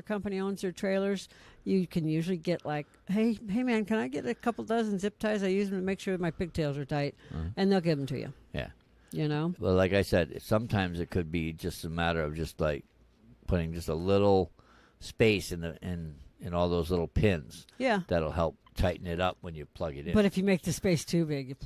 company owns their trailers, you can usually get like, hey man, can I get a couple dozen zip ties? I use them to make sure my pigtails are tight, and they'll give them to you. Yeah. You know. Well, like I said, sometimes it could be just a matter of just like putting just a little space in all those little pins. Yeah. That'll help tighten it up when you plug it in. But if you make the space too big,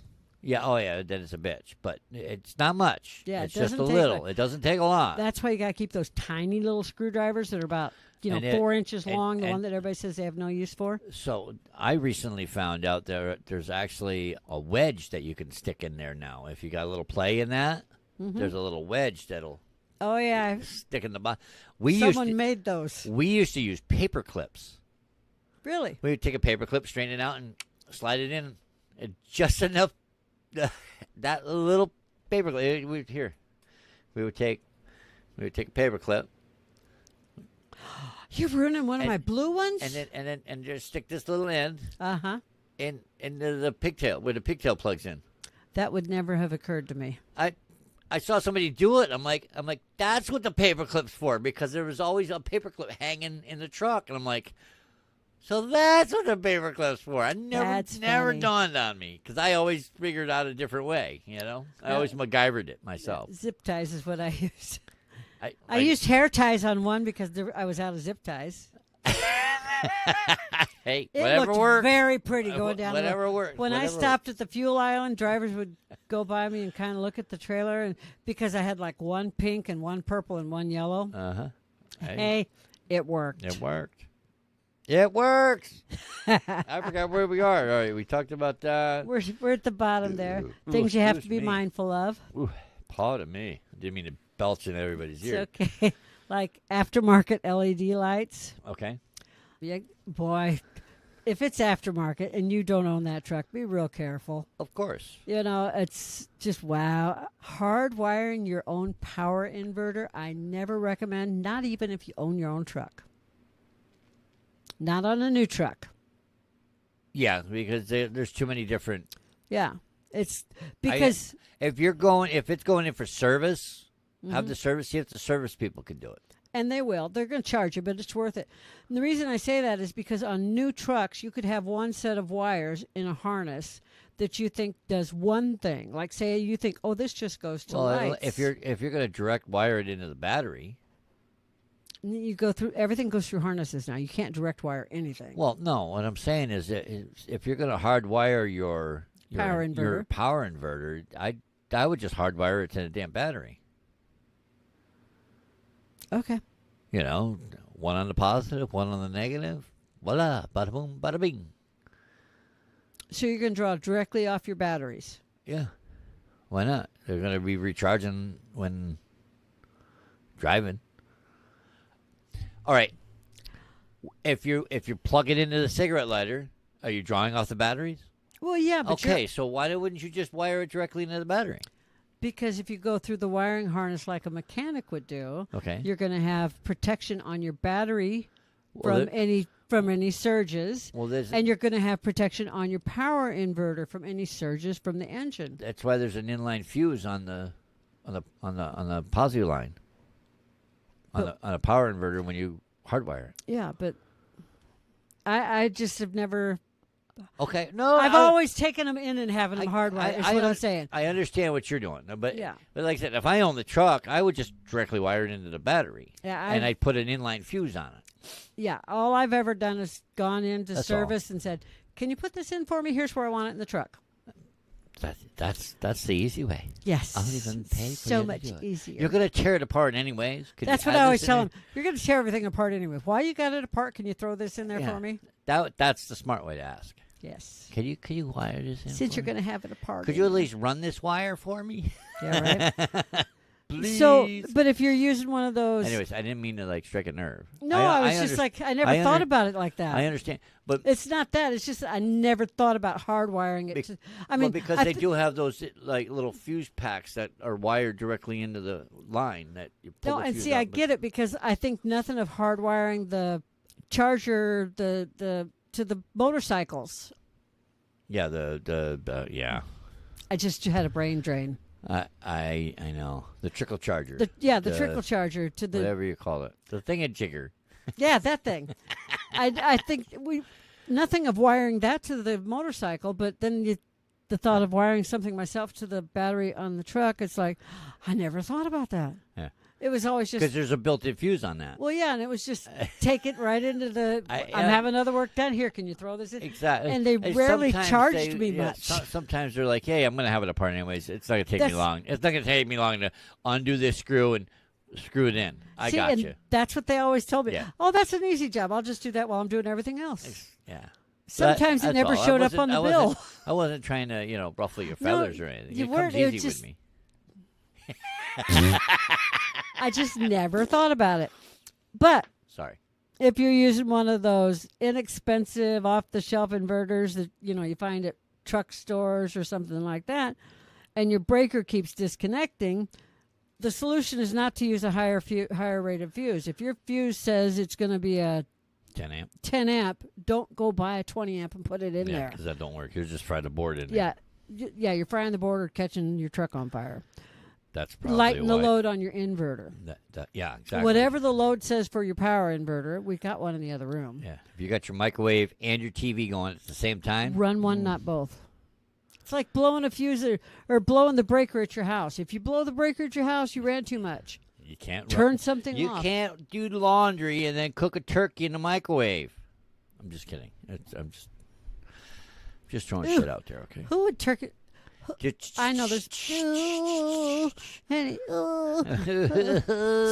yeah, oh yeah, then it's a bitch. But it's not much. Yeah, it's it just a doesn't take little. much. It doesn't take a lot. that's why you got to keep those tiny little screwdrivers that are about And 4 inches and- long. The and- one that everybody says they have no use for. So I recently found out there's actually a wedge that you can stick in there now. If you got a little play in that, there's a little wedge that'll Oh yeah, stick in the bottom. someone made those. We used to use paper clips. Really? We would take a paper clip, straighten it out, and slide it in. And just enough. That little paper clip. We would take a paper clip You're ruining one of And- my blue ones. and just stick this little end Uh-huh. in the pigtail where the pigtail plugs in. That would never have occurred to me. I saw somebody do it. I'm like, that's what the paper clip's for, because there was always a paper clip hanging in the truck, and I'm like, so that's what the paper clip's for. That's never funny. dawned on me, because I always figured out a different way. I always MacGyvered it myself. Zip ties is what I used. I I used hair ties on one because I was out of zip ties. Hey, It whatever looked works. very pretty going down the road. Whatever works. When I whatever stopped at the fuel island, drivers would go by me and kind of look at the trailer, and because I had like one pink and one purple and one yellow. works. Hey, it worked. It worked. It works. I forgot where we are. All right, we talked about that. We're at the bottom there. Ooh, Things you have to excuse be me. mindful of. Ooh, pardon me. Didn't mean to belch in everybody's It's ear. okay. Like aftermarket LED lights. Okay. Yeah, boy, if it's aftermarket and you don't own that truck, be real careful. Of course. It's just wow. Hardwiring your own power inverter, I never recommend, not even if you own your own truck. Not on a new truck. Yeah, because there's too many different. Yeah. It's because If it's going in for service, have the service. See if the service people can do it. and they will. They're going to charge you, but it's worth it. And the reason I say that is because on new trucks, you could have one set of wires in a harness that you think does one thing. Like say you think, oh, this just goes to lights. if you're going to direct wire it into the battery. You go through everything goes through harnesses now. You can't direct wire anything. Well, no. What I'm saying is that if you're going to hardwire your Power your inverter. power inverter, I would just hardwire it to the damn battery. Okay. One on the positive, one on the negative. Voila, bada boom, bada bing. So you're going to draw directly off your batteries. Yeah. Why not? They're going to be recharging when driving. All right. If you plug it into the cigarette lighter, are you drawing off the batteries? Well, yeah, but Okay, so why wouldn't you just wire it directly into the battery? because if you go through the wiring harness like a mechanic would do, Okay. you're going to have protection on your battery Well, from any from any surges. Well, And you're going to have protection on your power inverter from any surges from the engine. that's why there's an inline fuse on the positive line on a power inverter when you hardwire it. Yeah, but I just have never. Okay, no, I've always taken them in and having them hardwired. Is what I'm saying. I understand what you're doing, but Yeah. but like I said, if I own the truck, I would just directly wire it into the battery, Yeah, and I'd put an inline fuse on it. Yeah, all I've ever done is gone into That's service and said, "Can you put this in for me? Here's where I want it in the truck." That's the easy way. Yes, I'll even pay for so you much to do it. easier. You're going to tear it apart anyways. Could That's you what add I always this in tell there? them. You're going to tear everything apart anyway. Why you got it apart? Can you throw this in there Yeah. for me? That's the smart way to ask. Yes. Can you wire this in? Since for you're me? going to have it apart. Could you at anyway. least run this wire for me? Yeah, right. Please. So, but if you're using one of those, Anyways, I didn't mean to like strike a nerve. no, I was just like I never thought about it like that. I understand, but It's not that. It's just that I never thought about hardwiring it. I mean, because they do have those like little fuse packs that are wired directly into the line that you pull No, the and fuse see, out, I but- get it because I think nothing of hardwiring the charger the to the motorcycles. Yeah, yeah. I just had a brain drain. I know the trickle charger. The trickle charger to the whatever you call it, the thingamajigger. yeah that thing. I think nothing of wiring that to the motorcycle, but then the thought of wiring something myself to the battery on the truck, it's like I never thought about that. Yeah. It was always just Because there's a built-in fuse on that. well, yeah, and it was just take it right into the. I'm having other work done here. Can you throw this in? Exactly. And they rarely sometimes charged me much. Sometimes they're like, "Hey, I'm going to have it apart anyways. It's not going to take me That's- long. It's not going to take me long to undo this screw and screw it in. I got and you." that's what they always told me. Yeah. Oh, that's an easy job. I'll just do that while I'm doing everything else. Yeah. Sometimes it That's never all. showed up on the bill. I wasn't trying to, ruffle your No, feathers or anything. you It weren't. comes It was easy just- with me. I just never thought about it. But Sorry. if you're using one of those inexpensive off-the-shelf inverters that you find at truck stores or something like that, and your breaker keeps disconnecting, the solution is not to use a higher rated fuse. If your fuse says it's going to be a 10 amp. 10 amp, don't go buy a 20 amp and put it in Yeah, there. because that don't work. You just fry the board in there. Yeah, you're frying the board or catching your truck on fire. That's probably Lighten the why- load on your inverter. Yeah, exactly. Whatever the load says for your power inverter, we got one in the other room. Yeah. If you got your microwave and your TV going at the same time, Run one, not both. It's like blowing a fuse or blowing the breaker at your house. If you blow the breaker at your house, you ran too much. you can't Turn something You off. can't do laundry and then cook a turkey in the microwave. I'm just kidding. I'm just throwing shit out there, okay? Who would turkey? Just- I know there's.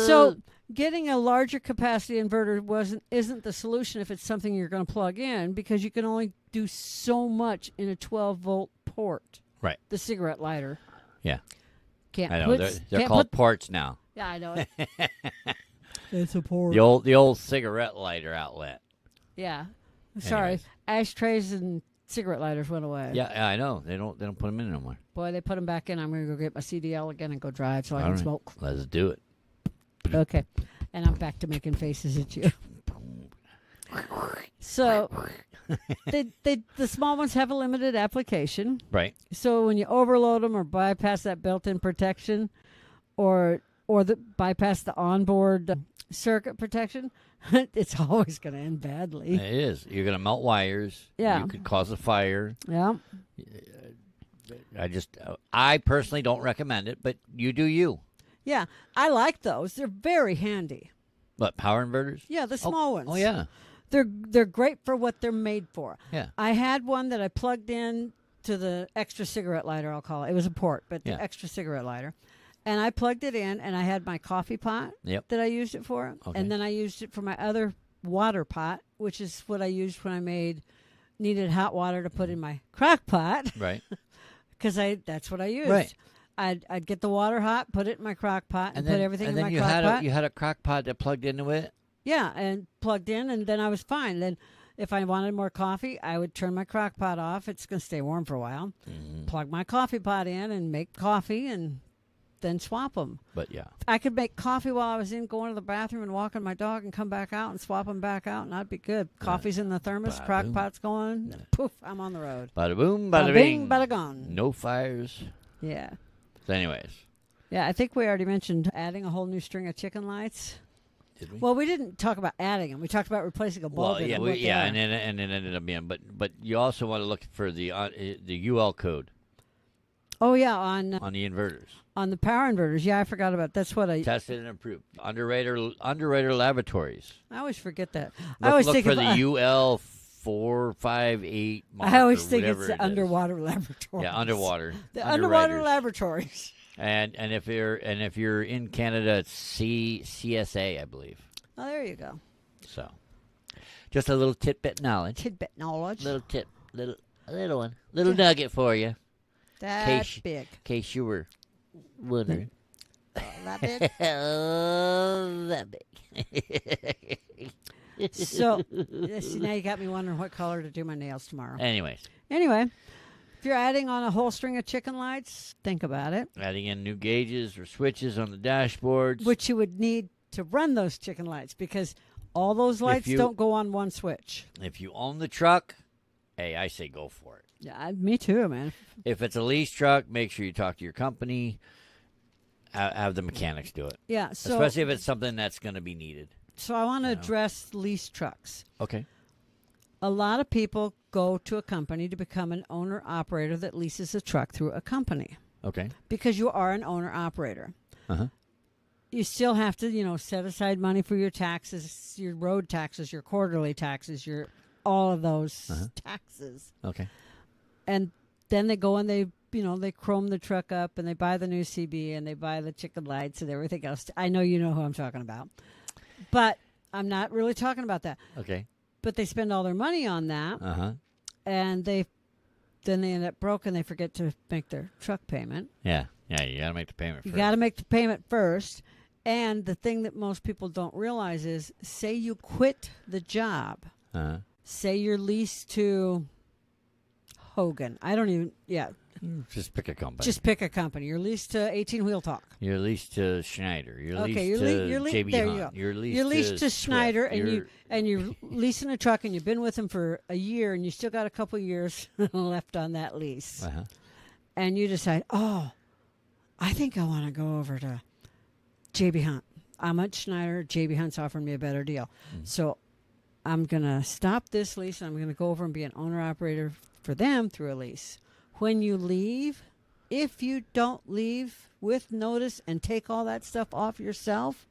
So getting a larger capacity inverter isn't the solution if it's something you're going to plug in, because you can only do so much in a 12-volt port. Right. The cigarette lighter. Yeah. Can't I know put, they're can't called put- ports now. Yeah, I know it. It's a port. The old cigarette lighter outlet. Yeah. Sorry. Anyways. Ashtrays and cigarette lighters went away. Yeah, I know. They don't put them in no more. Boy, they put them back in. I'm going to go get my CDL again and go drive so I All can right. smoke. Let's do it. Okay. And I'm back to making faces at you. So the small ones have a limited application. Right. So when you overload them or bypass that built-in protection or bypass the onboard circuit protection, it's always going to end badly. It is. You're going to melt wires. Yeah. You could cause a fire. Yeah. I personally don't recommend it, but you do you. Yeah. I like those. They're very handy. What, power inverters? Yeah, the small ones. Oh, yeah. They're great for what they're made for. Yeah. I had one that I plugged in to the extra cigarette lighter, I'll call it. It was a port, but the Yeah. extra cigarette lighter. And I plugged it in, and I had my coffee pot Yep. that I used it for. Okay. And then I used it for my other water pot, which is what I used when I needed hot water to put in my crock pot, Right. because that's what I used. Right. I'd get the water hot, put it in my crock pot, and put everything and in then my you crock had pot. you had a crock pot that plugged into it. Yeah, and plugged in, and then I was fine. Then if I wanted more coffee, I would turn my crock pot off. It's going to stay warm for a while. Mm-hmm. Plug my coffee pot in and make coffee, and then swap them. But yeah, I could make coffee while I was going to the bathroom and walking my dog and come back out and swap them back out, and I'd be good. Coffee's in the thermos, crock boom. pot's going, poof, I'm on the road. bada boom, Bada bada bing, bing, bada gone. no fires. Yeah. So anyways, Yeah, I think we already mentioned adding a whole new string of chicken lights. did we? Well, we didn't talk about adding them. We talked about replacing a bulb. Well, in yeah, them, what they are. and it ended up being. But you also want to look for the UL code Oh yeah, on the inverters. on the power inverters. Yeah, I forgot about. That's what I Tested and approved. Underwriter Laboratories. always forget that. I Look, always look think for of, the UL 458 mark. I always or think whatever it's the it is. underwater laboratories. Yeah, underwater. The underwater Underwriters. laboratories. And if you're in Canada, it's CSA, I believe. Oh, there you go. So, just a little tidbit knowledge. Tidbit knowledge. Little one, little nugget for you, That's big. in case you were wondering. Oh, that big. Oh, that big. So, see, now you got me wondering what color to do my nails tomorrow. Anyways, Anyway, if you're adding on a whole string of chicken lights, think about it. adding in new gauges or switches on the dashboards. Which you would need to run those chicken lights because all those lights you- don't go on one switch. If you own the truck, hey, I say go for it. Yeah, me too, man. If it's a lease truck, make sure you talk to your company. Have the mechanics do it, Yeah, so especially if it's something that's going to be needed. so I want to you know. address lease trucks. Okay. A lot of people go to a company to become an owner operator that leases a truck through a company Okay. because you are an owner operator. Uh-huh. You still have to, set aside money for your taxes, your road taxes, your quarterly taxes, your all of those taxes. Okay. And then they go and they chrome the truck up and they buy the new CB and they buy the chicken lights and everything else. I know you know who I'm talking about. But I'm not really talking about that. Okay. But they spend all their money on that Uh-huh. and then they end up broke and they forget to make their truck payment. Yeah. Yeah, you got to make the payment You first. got to make the payment first. And the thing that most people don't realize is say you quit the job. Uh-huh. Say you're leased to Hogan. Just pick a company. Just pick a company. You're leased to 18 Wheel Talk. You're leased to Schneider. You're Okay, leased you're to JB there you Hunt. go. You're leased You're leased to Swift. Schneider, and you're leasing a truck, and you've been with them for a year, and you still got a couple years left on that lease. Uh-huh. And you decide, oh, I think I want to go over to JB Hunt. I'm at Schneider. JB Hunt's offering me a better deal, so I'm gonna stop this lease, and I'm gonna go over and be an owner operator for them through a lease. When you leave, if you don't leave with notice and take all that stuff off yourself,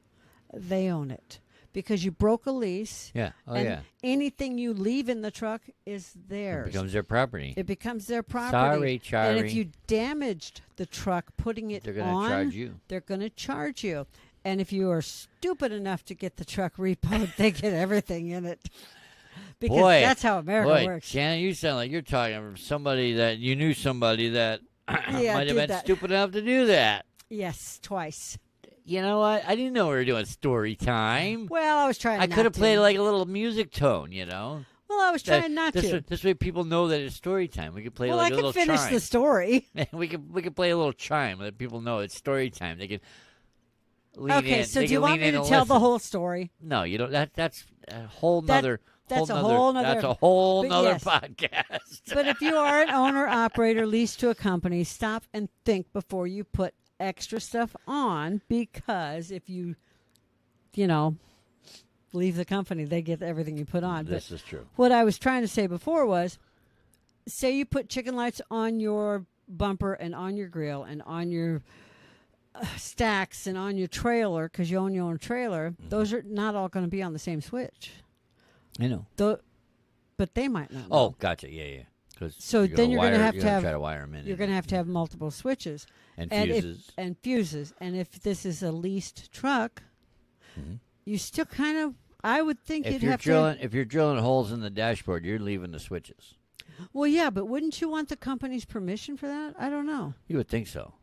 they own it because you broke a lease. Yeah. Oh, and yeah. anything you leave in the truck is It theirs. becomes their property. It becomes their property. Sorry, Charlie. And if you damaged the truck putting it They're going on, to charge you. they're going to charge you. And if you are stupid enough to get the truck repoed, they get everything in it. Because Boy, that's how America works. Shannon, you sound like you're talking from somebody that you knew somebody that Yeah, might have did been that. stupid enough to do that. Yes, twice. You know what? I didn't know we were doing story time. Well, I was trying I not could have to. played like a little music tone, you know. Well, I was trying not to. This way people know that it's story time. We could play Well, like I a can little finish chime. the story. we could play a little chime that people know it's story time. They can lean Okay, in. so They do you can want lean me in to and tell the listen. whole story? No, you don't. That's a whole nother. That's a whole nother- That's a whole but nother yes. podcast. But if you are an owner operator leased to a company, stop and think before you put extra stuff on, because if you leave the company, they get everything you put on. This is true. What I was trying to say before was, say you put chicken lights on your bumper and on your grill and on your stacks and on your trailer because you own your own trailer. Mm-hmm. Those are not all going to be on the same switch. I know. But they might not. Oh, know. gotcha. Yeah. So then you're going to have to have try to wire them in. you're going to have multiple switches and and fuses. and fuses. And if this is a leased truck, Mhm. you still kind of. I would think If you'd you're have drilling, if you're drilling holes in the dashboard, you're leaving the switches. to. Well, yeah, but wouldn't you want the company's permission for that? I don't know. You would think so.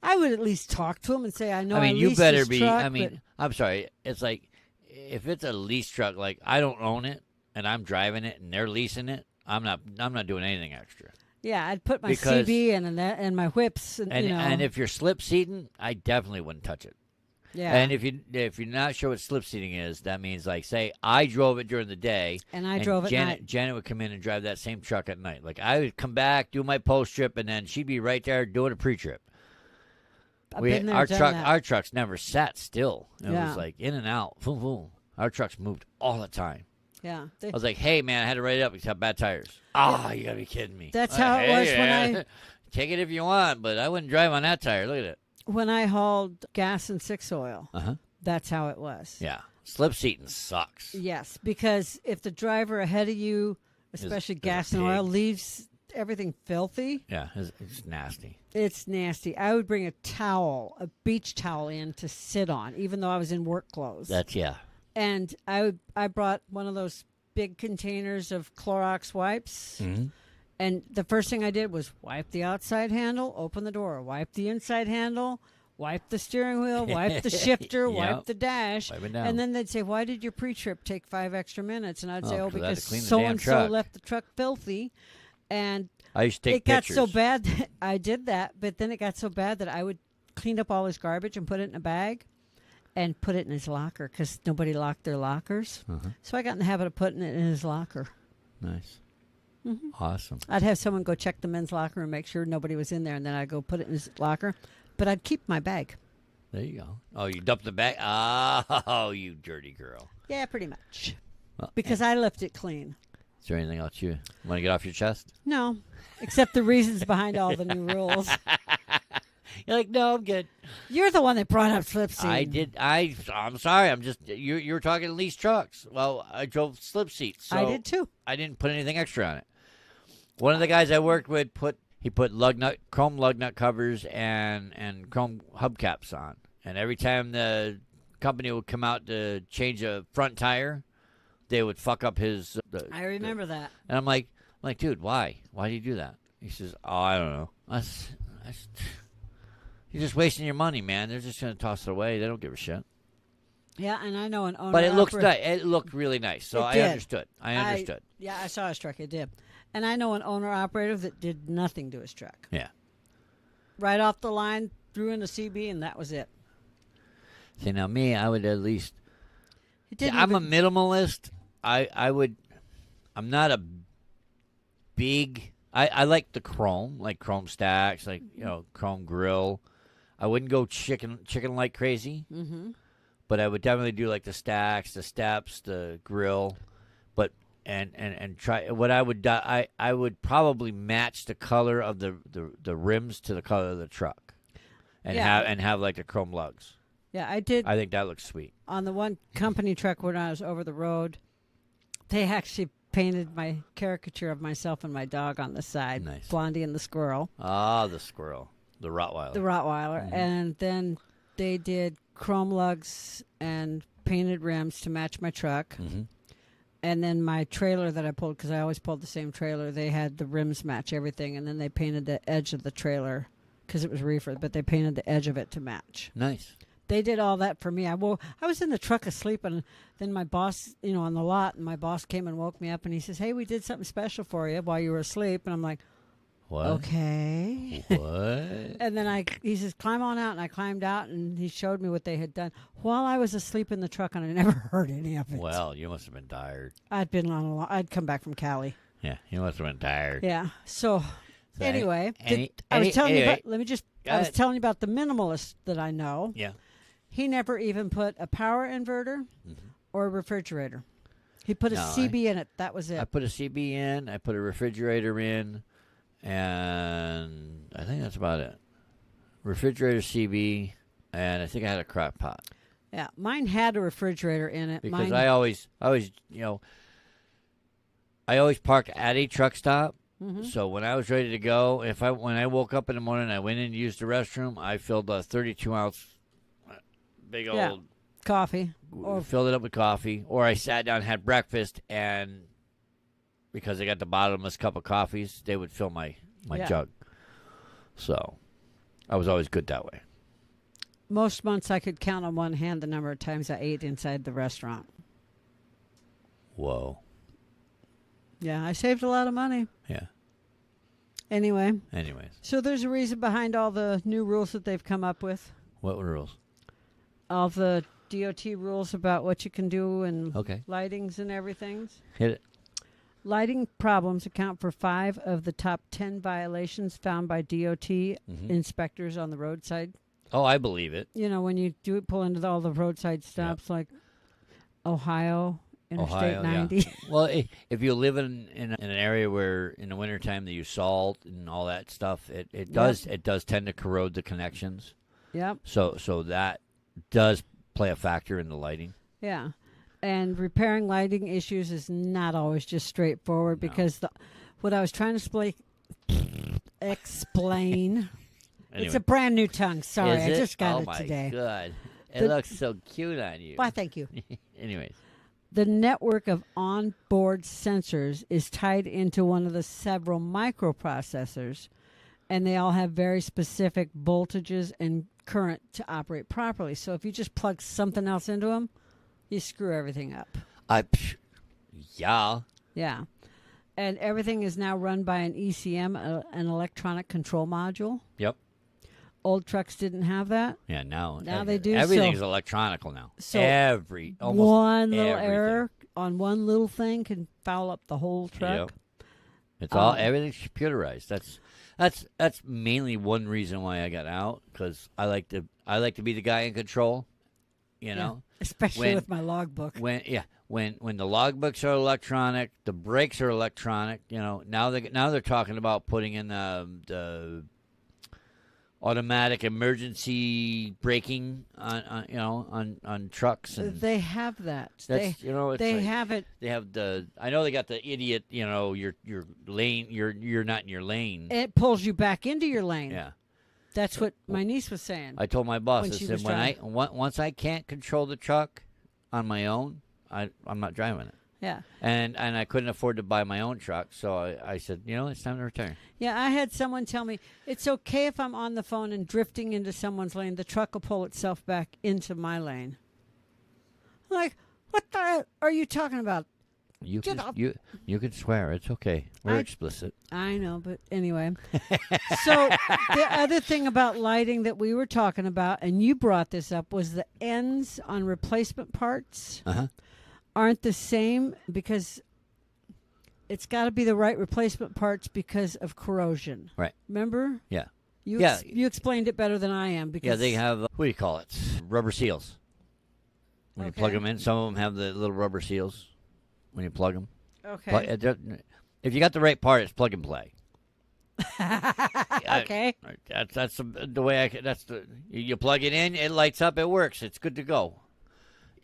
I would at least talk to them and say, I know. I mean, you leased better this be. Truck, I mean, I'm sorry. It's like if it's a lease truck, like I don't own it and I'm driving it and they're leasing it. I'm not doing anything extra. Yeah, I'd put my Because- CB in and my whips, and, you know. And if you're slip seating, I definitely wouldn't touch it. yeah, And if you're not sure what slip seating is, that means like say I drove it during the day, and I drove at night. Janet would come in and drive that same truck at night. Like I would come back, do my post trip, and then she'd be right there doing a pre trip. I've been there, done that. Our trucks never sat still. It Yeah. was like in and out. Boom, boom. Our trucks moved all the time. Yeah, I was like, hey man, I had to write it up because I have bad tires. You gotta be kidding me. That's how it was when I take it if you want, but I wouldn't drive on that tire. Look at it. when I hauled gas and 6 oil. Uh huh. That's how it was. Yeah. Slip seating sucks. Yes, because if the driver ahead of you, especially is a gas and pig. oil, leaves everything filthy, Yeah, it's nasty. it's nasty. I would bring a beach towel in to sit on, even though I was in work clothes. Yeah. And I brought one of those big containers of Clorox wipes. Mm-hmm. And the first thing I did was wipe the outside handle, open the door, wipe the inside handle, wipe the steering wheel, wipe the shifter, Yep. wipe the dash. Wipe it down. And then they'd say, why did your pre-trip take 5 extra minutes? And I'd say, 'cause I had to because clean the damn so-and-so truck. left the truck filthy. And I used to take it got pictures. so bad that I did that. But then it got so bad that I would clean up all his garbage and put it in a bag and put it in his locker because nobody locked their lockers. Uh-huh. So I got in the habit of putting it in his locker. Nice. Mm-hmm. Awesome. I'd have someone go check the men's locker and make sure nobody was in there, and then I'd go put it in his locker. But I'd keep my bag. There you go. Oh, you dumped the bag? Oh, you dirty girl. Yeah, pretty much. Well, Because I left it clean. Is there anything else you want to get off your chest? No, except the reasons behind all the new rules. You're like, no, I'm good. You're the one that brought up slip seat. I did. I'm sorry. I'm just. You were talking lease trucks. Well, I drove slip seats. So I did too. I didn't put anything extra on it. One of the guys I worked with put chrome lug nut covers and chrome hubcaps on. And every time the company would come out to change a front tire, they would fuck up his. I remember that. And I'm like, dude, why? Why do you do that? He says, oh, I don't know. You're just wasting your money, man. They're just gonna toss it away. They don't give a shit. Yeah, and I know an owner. But it looks nice. It looked really nice. So I did. understood. I understood. Yeah, I saw his truck. It did. And I know an owner operator that did nothing to his truck. Yeah. Right off the line, threw in a CB, and that was it. See, now me, I would at least. He didn't I'm a even- minimalist. I would. I'm not a big. I like the chrome, like chrome stacks, like chrome grill. I wouldn't go chicken like crazy, but I would definitely do like the stacks, the steps, the grill, but and try what I would do. I would probably match the color of the rims to the color of the truck, and have like the chrome lugs. Yeah, I did. I think that looks sweet. On the one company truck when I was over the road, they actually painted my caricature of myself and my dog on the side. Nice. Blondie and the squirrel. Ah, the squirrel, the Rottweiler. The Rottweiler. And then they did chrome lugs and painted rims to match my truck. Mm-hmm. And then my trailer that I pulled, because I always pulled the same trailer, they had the rims match everything. And then they painted the edge of the trailer, because it was reefer, but they painted the edge of it to match. Nice. They did all that for me. I was in the truck asleep, and then my boss, on the lot, and my boss came and woke me up, and he says, "Hey, we did something special for you while you were asleep." And I'm like, What? "Okay." What? And then he says, "Climb on out," and I climbed out, and he showed me what they had done while I was asleep in the truck, and I never heard any of it. Well, you must have been tired. I'd come back from Cali. Yeah, you must have been tired. Yeah. So anyway, I was telling you anyway, about. Let me just. go I was ahead. telling you about the minimalist that I know. Yeah. He never even put a power inverter or a refrigerator. He put a No, CB in it. That was it. I put a CB in. I put a refrigerator in, and I think that's about it. Refrigerator, CB, and I think I had a crock pot Yeah, mine had a refrigerator in it. because Mine, I always, I always park at a truck stop. So when I was ready to go, when I woke up in the morning, and I went in to use the restroom. I filled a 32-ounce big old coffee. filled it up with coffee, or I sat down and had breakfast, and because I got the bottomless cup of coffees, they would fill my jug. So I was always good that way. Most months I could count on one hand the number of times I ate inside the restaurant. Whoa. Yeah, I saved a lot of money. Yeah. Anyways, so there's a reason behind all the new rules that they've come up with. What rules? All the DOT rules about what you can do and Okay. lightings and everything. Hit it. Lighting problems account for 5 of the top 10 violations found by DOT inspectors on the roadside. Oh, I believe it. You know, when you pull into all the roadside stops like Ohio, Interstate 90. Yeah. Well, if you live in an area where in the wintertime they use salt and all that stuff, it does tend to corrode the connections. Yep. So that does play a factor in the lighting. Yeah. And repairing lighting issues is not always just straightforward because what I was trying to explain Anyway. It's a brand new tongue. Sorry, I Is it? just got oh it today. Oh, my God. It looks so cute on you. Why, thank you. Anyways. The network of onboard sensors is tied into one of the several microprocessors, and they all have very specific voltages and current to operate properly. So if you just plug something else into them, you screw everything up. Yeah. Yeah. And everything is now run by an ECM, an electronic control module. Yep. Old trucks didn't have that. Yeah, now they do. Everything's electronical now. So almost one little everything. error on one little thing can foul up the whole truck. Yep. It's everything's computerized. That's mainly one reason why I got out, because I like to be the guy in control. You know, especially with my logbook. When the logbooks are electronic, the brakes are electronic. You know, now they're talking about putting in the automatic emergency braking on trucks. And they have that. They have it. They have I know they got the idiot. You know, your lane. You're not in your lane. It pulls you back into your lane. Yeah. That's what my niece was saying. I told my boss, I said, once I can't control the truck on my own, I'm not driving it. Yeah. And I couldn't afford to buy my own truck, so I said, it's time to retire. Yeah, I had someone tell me, it's okay if I'm on the phone and drifting into someone's lane. The truck will pull itself back into my lane. I'm like, what the are you talking about? You can swear. It's okay. We're explicit. I know, but anyway. So the other thing about lighting that we were talking about, and you brought this up, was the ends on replacement parts aren't the same because it's got to be the right replacement parts because of corrosion. Right. Remember? Yeah. You explained it better than I am. Because they have, what do you call it? Rubber seals. When you plug them in, some of them have the little rubber seals. When you plug them, okay. If you got the right part, it's plug and play. Okay. That's the way you plug it in, it lights up, it works, it's good to go.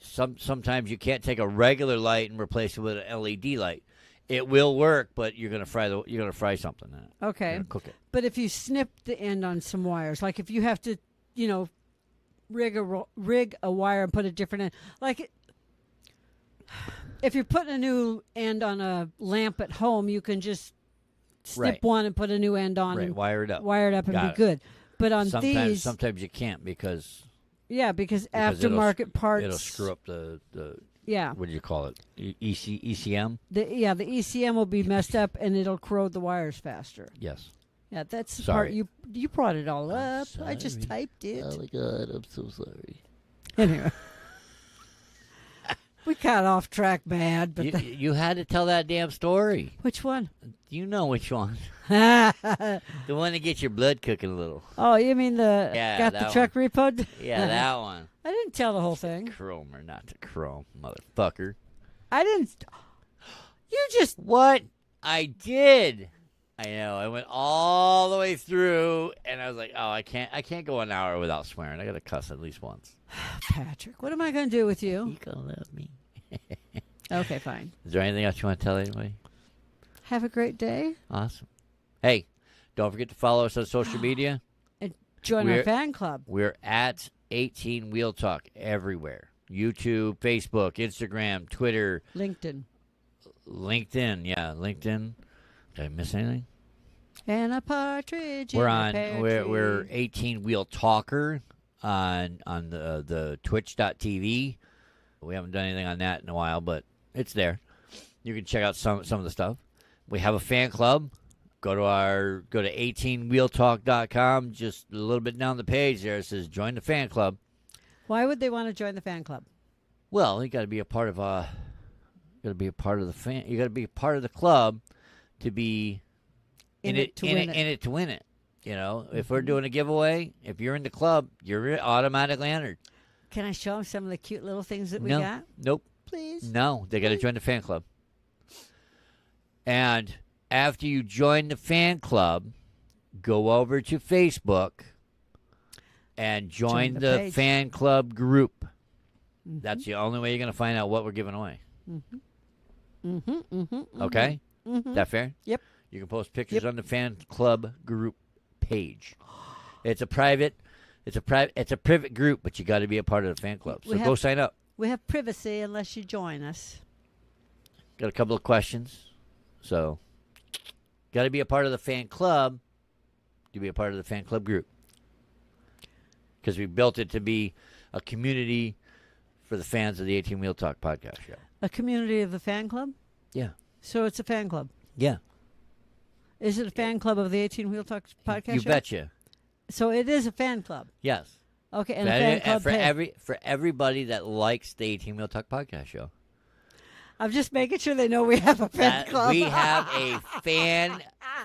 Sometimes you can't take a regular light and replace it with an LED light. It will work, but you're gonna fry something. Okay. You're gonna cook it. But if you snip the end on some wires, like if you have to, rig a wire and put a different end, like. If you're putting a new end on a lamp at home, you can just snip one and put a new end on and wire it up and be good. But on these, sometimes you can't because aftermarket parts, it'll screw up the what do you call it? ECM. The ECM will be messed up and it'll corrode the wires faster. Yes. Yeah, that's the part you brought it all up. Sorry. I just typed it. Oh my God, I'm so sorry. Anyway. We got off track bad, but you had to tell that damn story. Which one? You know which one. The one that gets your blood cooking a little. Oh, you mean the truck repoed? Yeah, that one. I didn't tell the whole thing. Chrome or not to chrome, motherfucker. I didn't. You just what? I did. I know. I went all the way through, and I was like, "Oh, I can't go an hour without swearing. I got to cuss at least once." Patrick, what am I going to do with you? You gonna love me? Okay, fine. Is there anything else you want to tell anybody? Have a great day. Awesome. Hey, don't forget to follow us on social media. And join our fan club. We're at 18 Wheel Talk everywhere. YouTube, Facebook, Instagram, Twitter. LinkedIn. Yeah, LinkedIn. Did I miss anything? And a partridge. We're 18 Wheel Talker on the twitch.tv. We haven't done anything on that in a while, but it's there. You can check out some of the stuff. We have a fan club go to 18wheeltalk.com. Just a little bit down the page there, it says join the fan club. Why would they want to join the fan club? Well, you got to be a part of the fan. You got to be a part of the club to be in it to win it. You know, if we're doing a giveaway, if you're in the club, you're automatically entered. Can I show them some of the cute little things that we No. got? Nope. Please. No, they got to join the fan club. And after you join the fan club, go over to Facebook and join the fan club group. Mm-hmm. That's the only way you're going to find out what we're giving away. Mm-hmm. Mm-hmm. Mm-hmm. Okay? Mm-hmm. Is that fair? Yep. You can post pictures on the fan club group page. It's a private group, but you got to be a part of the fan club. So go sign up. We have privacy unless you join us. Got a couple of questions. So, got to be a part of the fan club to be a part of the fan club group. Because we built it to be a community for the fans of the 18 Wheel Talk podcast show. A community of the fan club? Yeah. So it's a fan club? Yeah. Is it a fan club of the 18 Wheel Talk podcast show? You betcha. So it is a fan club? Yes. Okay, and a fan club for everybody that likes the 18 Wheel Talk podcast show. I'm just making sure they know we have a fan club. We have a fan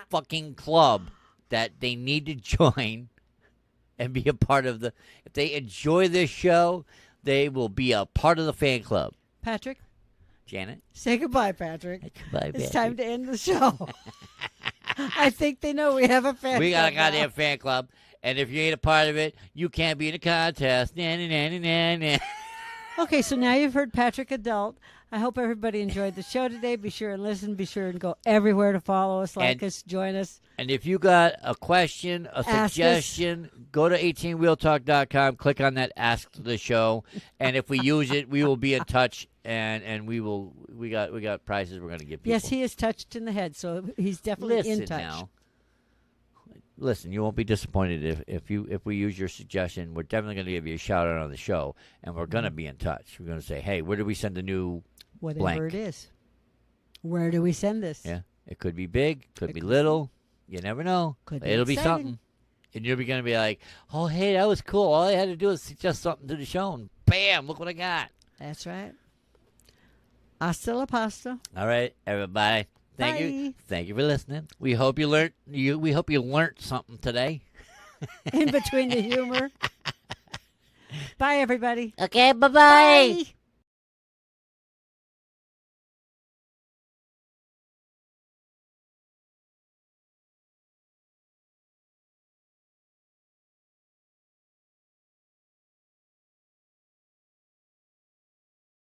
fucking club that they need to join and be a part of the. If they enjoy this show, they will be a part of the fan club. Patrick? Janet? Say goodbye, Patrick. Goodbye, Patrick. It's time to end the show. I think they know we have a fan club. We got a goddamn fan club, and if you ain't a part of it, you can't be in a contest. Nah, nah, nah, nah, nah. Okay, so now you've heard Patrick Adult. I hope everybody enjoyed the show today. Be sure and listen. Be sure and go everywhere to follow us, like us, join us. And if you got a question, a suggestion, go to 18wheeltalk.com, click on that Ask the Show, and if we use it, we will be in touch, and we got prizes we're going to give people. Yes, he is touched in the head, so he's definitely in touch. Now. Listen, you won't be disappointed if we use your suggestion. We're definitely going to give you a shout out on the show, and we're going to be in touch. We're going to say, hey, where do we send the new whatever blank? It is? Where do we send this? Yeah, it could be big, could be little. You never know. It'll be something, and you're going to be like, oh, hey, that was cool. All I had to do was suggest something to the show, and bam, look what I got. That's right. Hasta la pasta. All right, everybody. Thank you. Thank you for listening. We hope you learned something today. In between the humor. Bye, everybody. Okay, bye-bye. Bye.